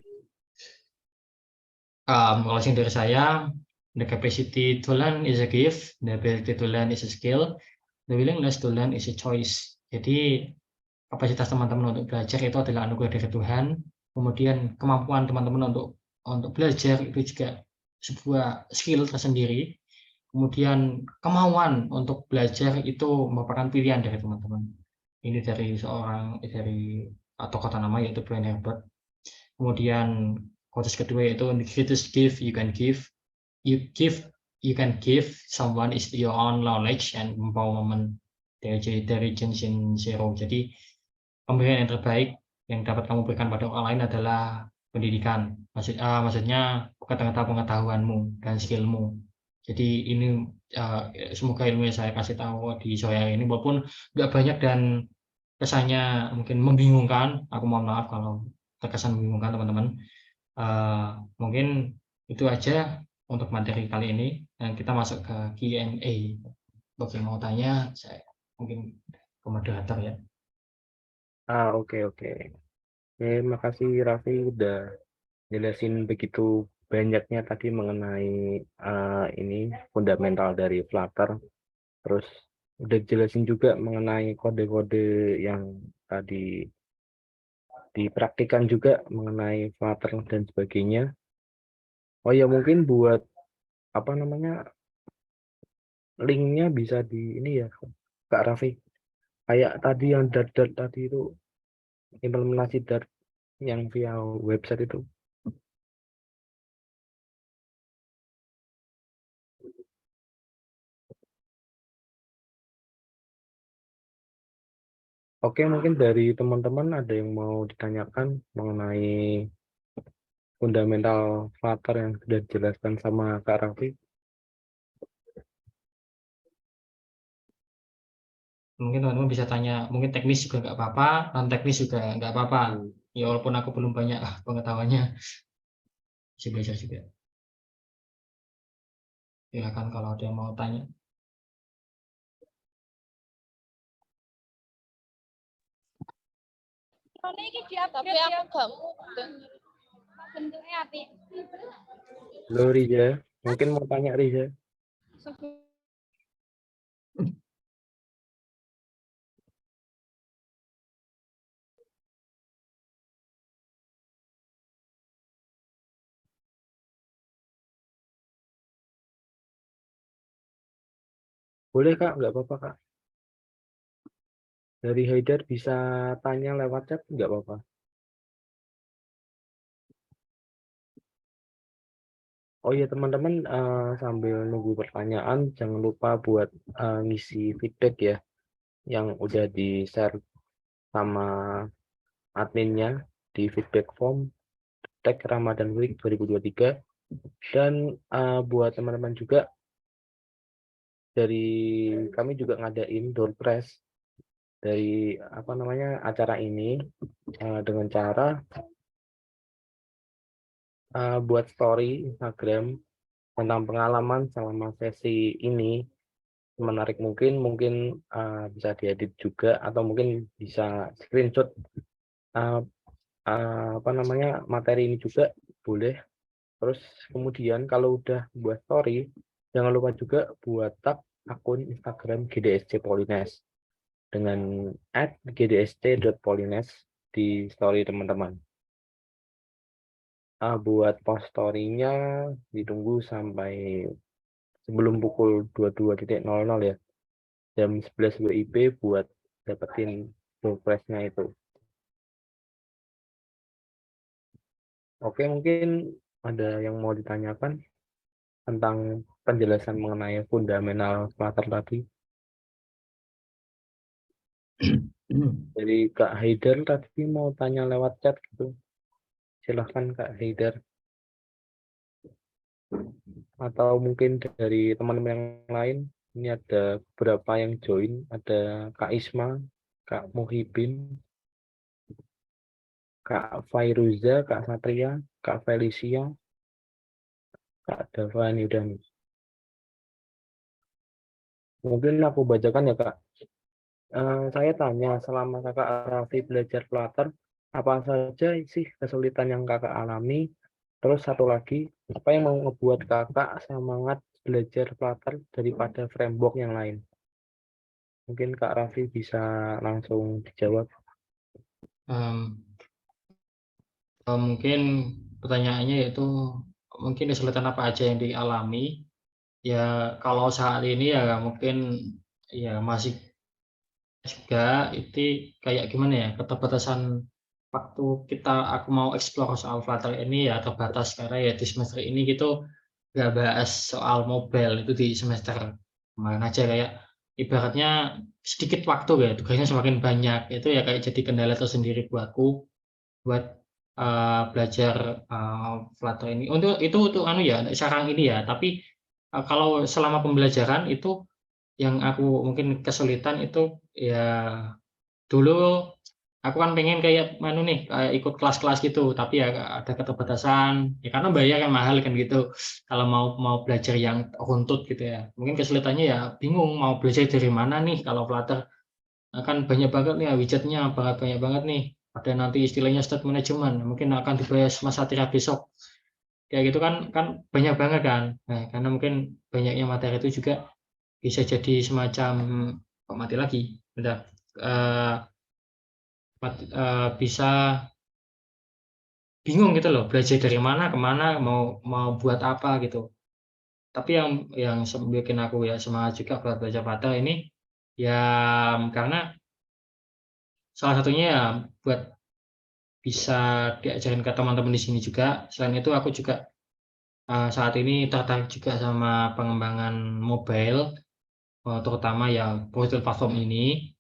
Closing dari saya, the capacity to learn is a gift, the ability to learn is a skill, the willingness to learn is a choice. Jadi kapasitas teman-teman untuk belajar itu adalah anugerah dari Tuhan. Kemudian kemampuan teman-teman untuk belajar itu juga sebuah skill tersendiri. Kemudian kemauan untuk belajar itu merupakan pilihan dari teman-teman. Ini dari atau kata nama yaitu Brian Herbert. Kemudian quotes kedua yaitu the greatest gift you can give someone is your own knowledge and empowerment dari Genshin Zero. Jadi pemberian yang terbaik yang dapat kamu berikan pada orang lain adalah pendidikan. Maksudnya pengetahuanmu dan skillmu. Jadi ini semoga ilmu yang saya kasih tahu di sore hari ini walaupun nggak banyak dan kesannya mungkin membingungkan. Aku mohon maaf kalau terkesan membingungkan teman-teman. Mungkin itu aja untuk materi kali ini dan kita masuk ke Q&A. Bagi yang mau tanya, saya mungkin ke moderator ya. Oke. Terima kasih Raffi udah jelasin begitu banyaknya tadi mengenai ini fundamental dari Flutter. Terus udah jelasin juga mengenai kode-kode yang tadi dipraktikkan juga mengenai Flutter dan sebagainya. Oh ya mungkin buat apa namanya linknya bisa di ini ya Kak Raffi. Kayak tadi yang Dart tadi itu implementasi Dart yang via website itu. Oke, mungkin dari teman-teman ada yang mau ditanyakan mengenai fundamental Flutter yang sudah dijelaskan sama Kak Raffi. Mungkin teman-teman bisa tanya, mungkin teknis juga nggak apa-apa, non teknis juga nggak apa-apa. Ya walaupun aku belum banyak pengetahuannya, bisa belajar juga. Silakan kalau ada yang mau tanya. Tapi aku gak mudeng. Bentuknya api. Halo Riza, mungkin mau tanya Riza. Boleh Kak, nggak apa-apa Kak. Dari Haidar bisa tanya lewat chat, nggak apa-apa. Oh iya teman-teman, sambil nunggu pertanyaan, jangan lupa buat ngisi feedback ya, yang udah di-share sama adminnya di feedback form tag Ramadan Week 2023. Dan buat teman-teman juga, dari kami juga ngadain door press dari apa namanya acara ini dengan cara buat story Instagram tentang pengalaman selama sesi ini menarik mungkin bisa diedit juga atau mungkin bisa screenshot apa namanya materi ini juga boleh. Terus kemudian kalau udah buat story jangan lupa juga buat tag akun Instagram GDSC Polines dengan @gdsc.polines di story teman-teman. Buat post story-nya ditunggu sampai sebelum pukul 22.00 ya, jam 11 WIB buat dapetin progress-nya itu. Oke, mungkin ada yang mau ditanyakan tentang penjelasan mengenai fundamental Flutter tadi. Jadi Kak Haidar tadi mau tanya lewat chat gitu. Silahkan Kak Haidar. Atau mungkin dari teman-teman yang lain Ini ada beberapa yang join, ada Kak Isma, Kak Muhibin, Kak Fairuza, Kak Satria, Kak Felicia, Kak Davan Yudhani. Mungkin aku bacakan ya Kak. Saya tanya, selama Kakak Raffi belajar Flutter, apa saja sih kesulitan yang Kakak alami? Terus satu lagi, apa yang mau ngebuat Kakak semangat belajar Flutter daripada framework yang lain? Mungkin Kak Raffi bisa langsung dijawab. Em, Mungkin pertanyaannya yaitu mungkin kesulitan apa aja yang dialami. Ya kalau saat ini ya mungkin ya masih juga itu kayak gimana ya, keterbatasan waktu aku mau explore soal Flutter ini ya terbatas karena ya di semester ini gitu nggak bahas soal mobile itu di semester kemarin aja, kayak ibaratnya sedikit waktu ya tugasnya semakin banyak, itu ya kayak jadi kendala tersendiri buatku buat belajar Flutter ini. Untuk itu anu ya sekarang ini ya, tapi kalau selama pembelajaran itu yang aku mungkin kesulitan itu ya dulu aku kan pengen kayak nih kayak ikut kelas-kelas gitu, tapi ya ada keterbatasan ya karena bayar yang mahal kan gitu. Kalau mau belajar yang runtut gitu ya, mungkin kesulitannya ya bingung mau belajar dari mana nih kalau Flutter. Kan banyak banget nih ya widgetnya, banyak banget nih. Ada nanti istilahnya state management, mungkin akan dibahas Mas Satria besok. Kayak gitu kan kan banyak banget kan. Nah, karena mungkin banyaknya materi itu juga bisa jadi semacam kok mati lagi. Udah eh, bisa bingung gitu loh, belajar dari mana kemana, mau buat apa gitu. Tapi yang bikin aku ya semangat juga buat baca Flutter ini ya karena salah satunya ya buat bisa diajarin ke teman-teman di sini juga. Selain itu aku juga saat ini tertarik juga sama pengembangan mobile, terutama yang profil platform ini.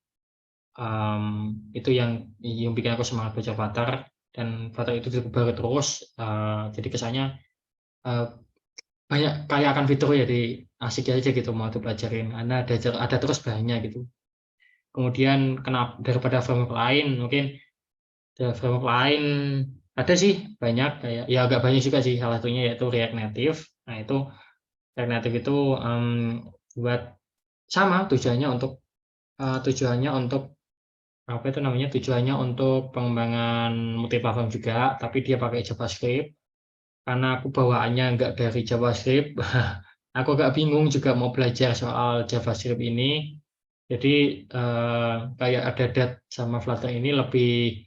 Itu yang bikin aku semangat baca Flutter, dan Flutter itu baru terus. Jadi kesannya banyak kayak akan fitur ya di asik aja gitu mau dipelajarin. Karena ada terus banyak gitu. Kemudian kenapa daripada framework lain mungkin framework lain ada sih banyak, kayak ya agak banyak juga sih, salah satunya yaitu React Native. Nah itu React Native itu buat sama tujuannya untuk apa itu namanya, tujuannya untuk pengembangan multiplatform juga, tapi dia pakai JavaScript. Karena aku bawaannya nggak dari JavaScript, aku agak bingung juga mau belajar soal JavaScript ini. Jadi kayak ada dat sama Flutter ini lebih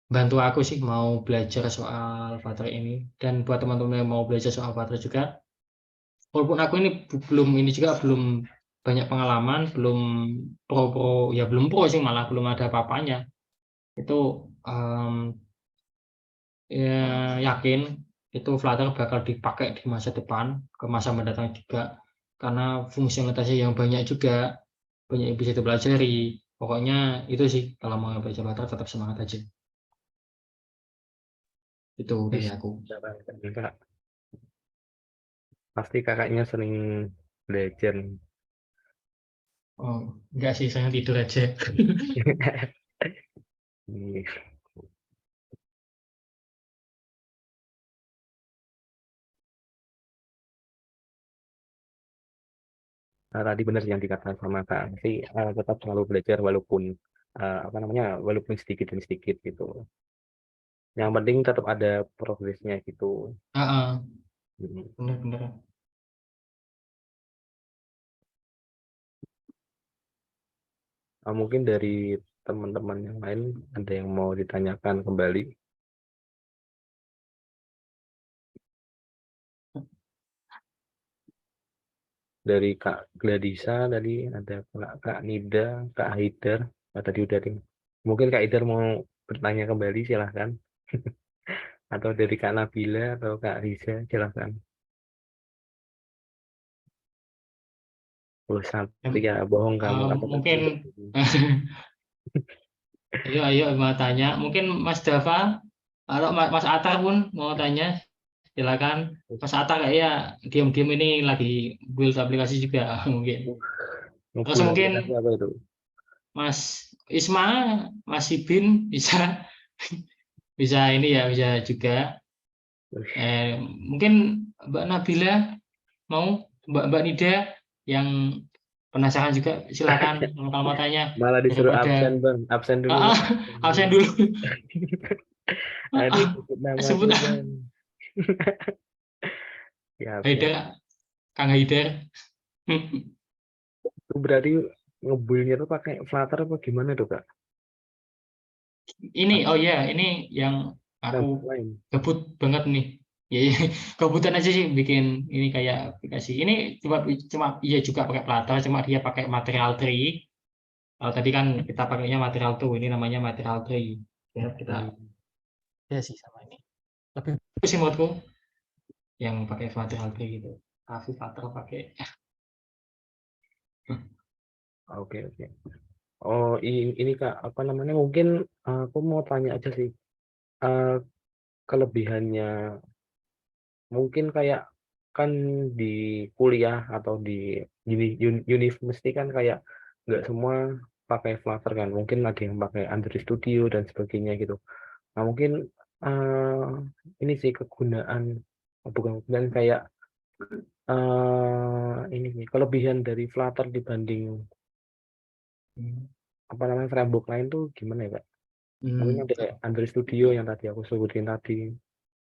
bantu aku sih mau belajar soal Flutter ini. Dan buat teman-teman yang mau belajar soal Flutter juga, walaupun aku ini belum banyak pengalaman, belum pro ya, belum pro sih, malah belum ada apa-apanya. Itu ya, yakin itu Flutter bakal dipakai di masa depan, ke masa mendatang juga, karena fungsionalitasnya yang banyak juga, banyak yang bisa dipelajari. Pokoknya itu sih, kalau mau belajar Flutter tetap semangat aja. Itu dari aku. Kak, pasti kakaknya sering belajar. Oh, enggak sih, saya tidur aja. Tadi benar yang dikatakan sama Kak sih, tetap selalu belajar walaupun apa namanya, walaupun sedikit demi sedikit gitu. Yang penting tetap ada progresnya gitu. Benar-benar. Mungkin dari teman-teman yang lain ada yang mau ditanyakan kembali. Dari Kak Gladisa tadi, ada Kak Nida, Kak Haidar. Tadi udah deh. Mungkin Kak Haidar mau bertanya kembali, silahkan. Atau dari Kak Nabila atau Kak Riza, silahkan. Oh, Satria, bohong kamu. Atau Mungkin ayo mau tanya. Mungkin Mas Dava atau Mas Atar pun mau tanya. Silakan. Mas Atar kayaknya diam-diam ini lagi build aplikasi juga mungkin. Terus Ngebul mungkin aplikasi apa itu? Mas Isma, Mas Ibin bisa bisa ini ya, bisa juga. Mungkin Mbak Nabila mau, Mbak Nida yang penasaran juga, silakan kalau mau tanya Malah disuruh daripada absen, Bang. Absen dulu, Bang. Absen absen dulu. dulu. Aduh, sebut namaku, Sebut Bang. Siap, siap. Haidar, Kang Haidar. Itu berarti ngebulnya tuh pakai Flutter apa gimana tuh, Kak? Ini, oh ya, ini yang Framework aku lain. gabut banget nih. Ya, ya, kebutuhan aja sih bikin ini kayak aplikasi. Ini cuma iya juga pakai Flutter, cuma dia pakai Material Tree. Kalau tadi kan kita pakainya Material 2, ini namanya Material Tree. Ya, kita Hmm. ya sih sama ini. Lebih bagus sih menurutku yang pakai Material Tree gitu. Tapi Flutter pakai. Oke, oke. Oh, ini Kak, apa namanya? Mungkin aku mau tanya aja sih. Eh, Kelebihannya mungkin kayak kan di kuliah atau di university kan kayak nggak semua pakai Flutter kan. Mungkin ada yang pakai Android Studio dan sebagainya gitu. Nah, mungkin ini sih kegunaan, bukan kegunaan kayak ini sih kelebihan dari Flutter dibanding apa namanya framework lain tuh gimana ya, Kak? Mungkin ada kayak Android Studio yang tadi aku sebutin tadi,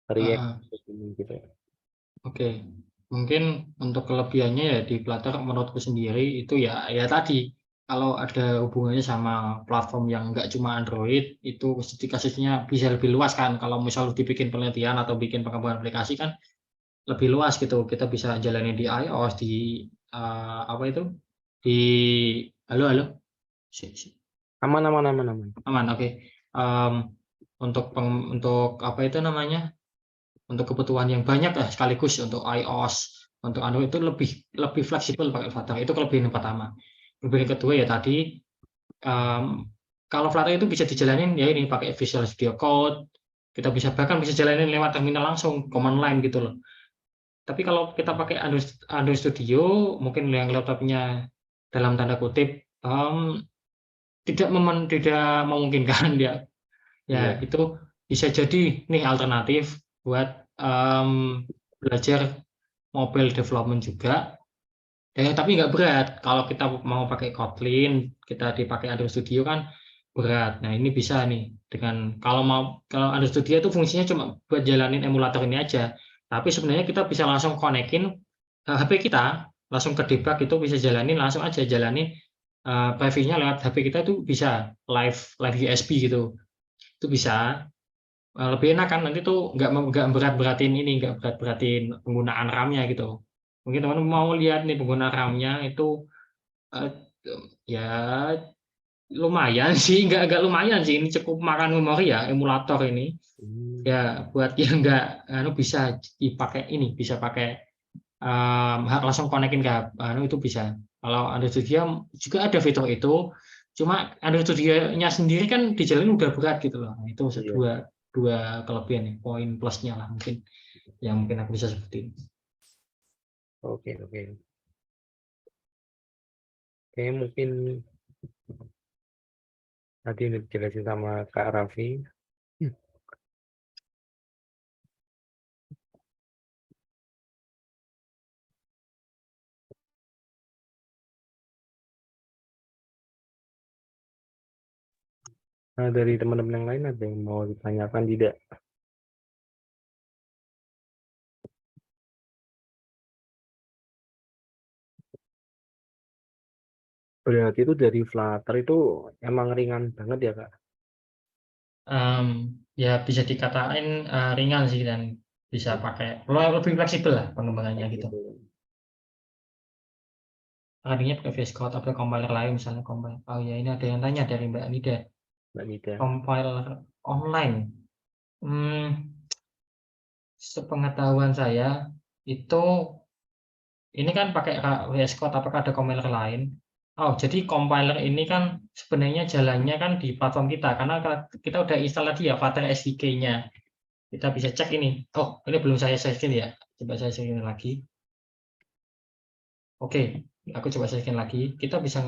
React gitu ya. Oke, mungkin untuk kelebihannya ya di Flutter menurutku sendiri itu ya tadi, kalau ada hubungannya sama platform yang nggak cuma Android, itu kasusnya bisa lebih luas kan. Kalau misal dibikin penelitian atau bikin pengembangan aplikasi kan lebih luas gitu. Kita bisa jalani di iOS, di apa itu, di halo halo. Aman, aman, aman, aman. Aman, oke. Untuk apa itu namanya? Untuk kebutuhan yang banyak sekaligus untuk iOS, untuk Android itu lebih lebih fleksibel pakai Flutter. Itu kelebihan yang pertama. Kelebihan kedua ya tadi, kalau Flutter itu bisa dijalanin ya ini pakai Visual Studio Code. Kita bahkan bisa jalanin lewat terminal langsung, command line gitu loh. Tapi kalau kita pakai Android Studio, mungkin yang laptopnya dalam tanda kutip tidak memungkinkan dia. Ya, Iya. itu bisa jadi nih alternatif buat belajar mobile development juga. Tapi nggak berat. Kalau kita mau pakai Kotlin, kita dipakai Android Studio kan berat. Nah, ini bisa nih dengan kalau Android Studio itu fungsinya cuma buat jalanin emulator ini aja. Tapi sebenarnya kita bisa langsung konekin HP kita, langsung ke debug itu bisa jalanin langsung aja jalanin preview-nya lewat HP kita itu bisa live USB gitu. Itu bisa lebih enak kan nanti tuh nggak berat-beratin ini, nggak berat-beratin penggunaan RAM-nya gitu. Mungkin teman-teman mau lihat nih penggunaan RAM-nya itu eh, ya lumayan sih, nggak lumayan sih, ini cukup makan memori ya emulator ini. Hmm. Ya buat yang nggak bisa dipakai ini, bisa pakai langsung konekin ke itu bisa. Kalau Android Studio juga ada fitur itu, cuma Android Studio-nya sendiri kan dijalanin udah berat gitu loh. Nah, itu Iya. dua kelebihan nih, poin plusnya lah mungkin yang mungkin aku bisa sebutin. Oke, oke. Oke, mungkin tadi udah dijelasin sama Kak Raffi. Nah, dari teman-teman yang lain ada yang mau ditanyakan tidak? Berarti itu dari Flutter itu emang ringan banget ya, Kak? Ya bisa dikatain ringan sih dan bisa pakai lebih fleksibel lah pengembangannya gitu. Gitu. Tadinya pakai VS Code atau compiler lain misalnya compiler. Oh ya ini ada yang tanya dari Mbak Nida, Mbak Nida. compiler online. Sepengetahuan saya itu ini kan pakai VS Code, apakah ada compiler lain? Oh, jadi compiler ini kan sebenarnya jalannya kan di platform kita karena kita udah install tadi ya Flutter SDK-nya. Kita bisa cek ini. Oh, ini belum saya share ya. Coba saya share lagi. Oke. Aku coba sharing lagi. Kita bisa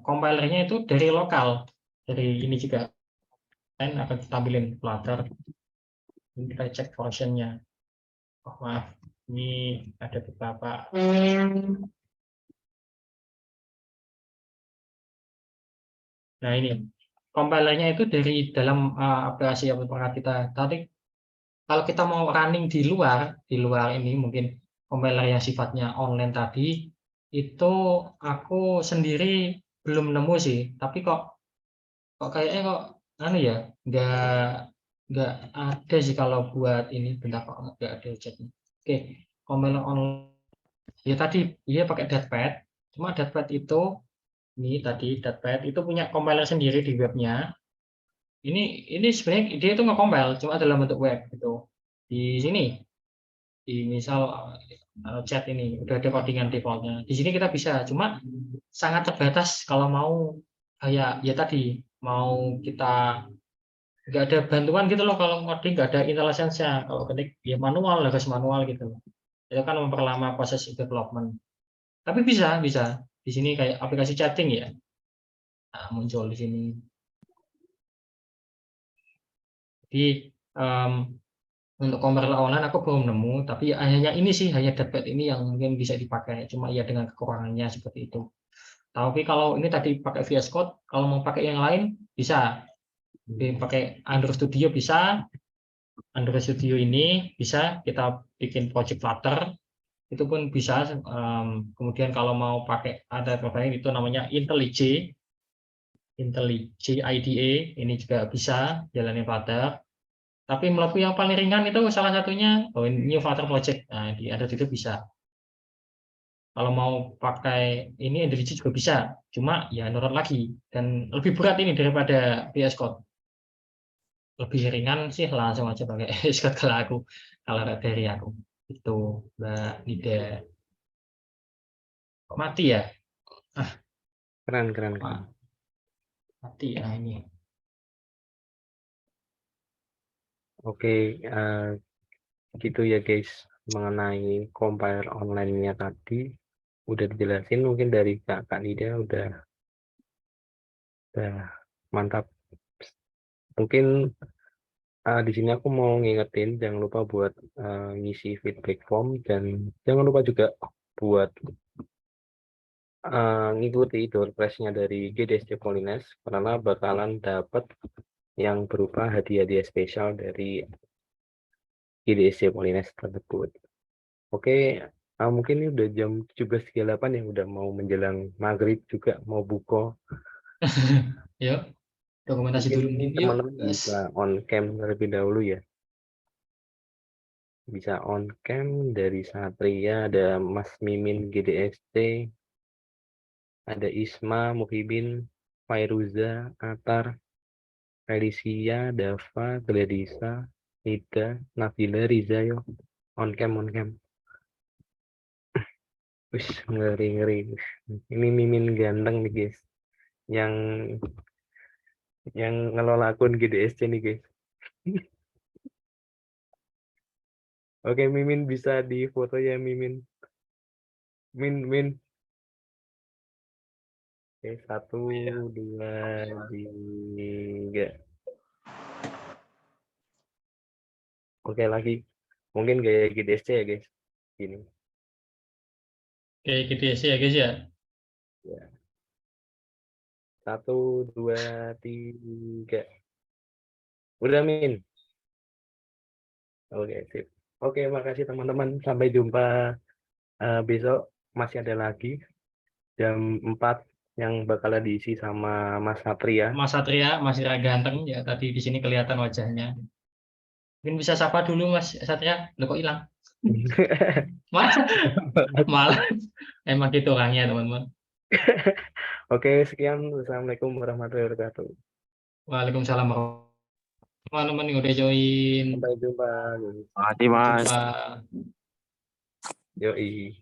compilernya itu dari lokal, dari ini juga kan akan tampilin Flutter. Ini kita cek versionnya. Oh, maaf, ini ada beberapa. Nah ini compilernya itu dari dalam aplikasi yang pernah kita tarik. Kalau kita mau running di luar ini mungkin compiler yang sifatnya online tadi, itu aku sendiri belum nemu sih. Tapi kok kayaknya kok ya, nggak ada sih kalau buat ini. Bentar, kok nggak ada chatnya. Oke, compiler online ya tadi dia pakai Datepad. Cuma Datepad itu ini tadi Datepad itu punya compiler sendiri di webnya. Ini sebenarnya dia itu nge-compile cuma dalam bentuk web gitu. Di sini, di misal chat ini udah ada codingan defaultnya. Di sini kita bisa, cuma sangat terbatas kalau mau kayak ya tadi mau kita nggak ada bantuan gitu loh kalau coding, nggak ada IntelliSense-nya. Kalau ketik ya manual, harus manual gitu. Itu kan memperlama proses development. Tapi bisa. Di sini kayak aplikasi chatting ya. Nah, muncul di sini. Jadi untuk compiler online aku belum nemu, tapi hanya ini sih, hanya Datepad ini yang mungkin bisa dipakai. Cuma ya dengan kekurangannya seperti itu. Tapi kalau ini tadi pakai VS Code, kalau mau pakai yang lain bisa. Pakai Android Studio bisa. Android Studio ini bisa kita bikin project Flutter, itu pun bisa. Kemudian kalau mau pakai ada program itu namanya IntelliJ IDE, ini juga bisa jalanin Flutter. Tapi melebihi yang paling ringan itu salah satunya New Flutter Project. Nah, di Android itu bisa. Kalau mau pakai ini IntelliJ juga bisa, cuma ya nurut lagi dan lebih berat ini daripada VS Code. Lebih ringan sih langsung aja pakai VS Code kalau dari aku. Itu Mbak Nida. Kok mati ya? Keren. Mati ya ini. Oke, gitu ya guys, mengenai compiler online-nya tadi udah dijelasin mungkin dari Kak Nida udah mantap. Mungkin di sini aku mau ngingetin jangan lupa buat ngisi feedback form dan jangan lupa juga buat ngikuti door prize-nya dari GDSC Polines karena bakalan dapat yang berupa hadiah-hadiah spesial dari GDSC Polines tersebut. Oke, mungkin ini udah jam 17.38 ya, udah mau menjelang maghrib juga, mau buka. Yuk, dokumentasi dulu Mungkin mungkin. Yuk, teman-teman bisa on cam terlebih dahulu ya. Bisa on cam dari Satria, ada Mas Mimin GDST, ada Isma, Muhibin, Fairuza, Atar, Felicia, Dava, Gladisa, Nida, Nabila, Riza, yo. On cam. Wih, ngeri. Ini Mimin ganteng nih guys. Yang ngelola akun GDSC nih guys. Oke, Mimin bisa difoto ya Mimin. Min. Oke, 1, 2, 3. Oke lagi. Mungkin gaya GDSC ya guys. Gini. oke gitu ya sih ya guys ya. Ya. 1, 2, 3. Udah Min. Oke, sip. Oke, makasih teman-teman. Sampai jumpa besok. Masih ada lagi jam 4 yang bakalan diisi sama Mas Satria. Mas Satria masih ganteng ya, tadi di sini kelihatan wajahnya. Mungkin bisa sapa dulu Mas Satria. Loh kok hilang? Malah emang gitu orangnya teman-teman. Oke, sekian. Wassalamualaikum warahmatullahi wabarakatuh. Waalaikumsalam teman-teman yang udah join. Sampai jumpa. Mati Mas. Jumpa. Yoi.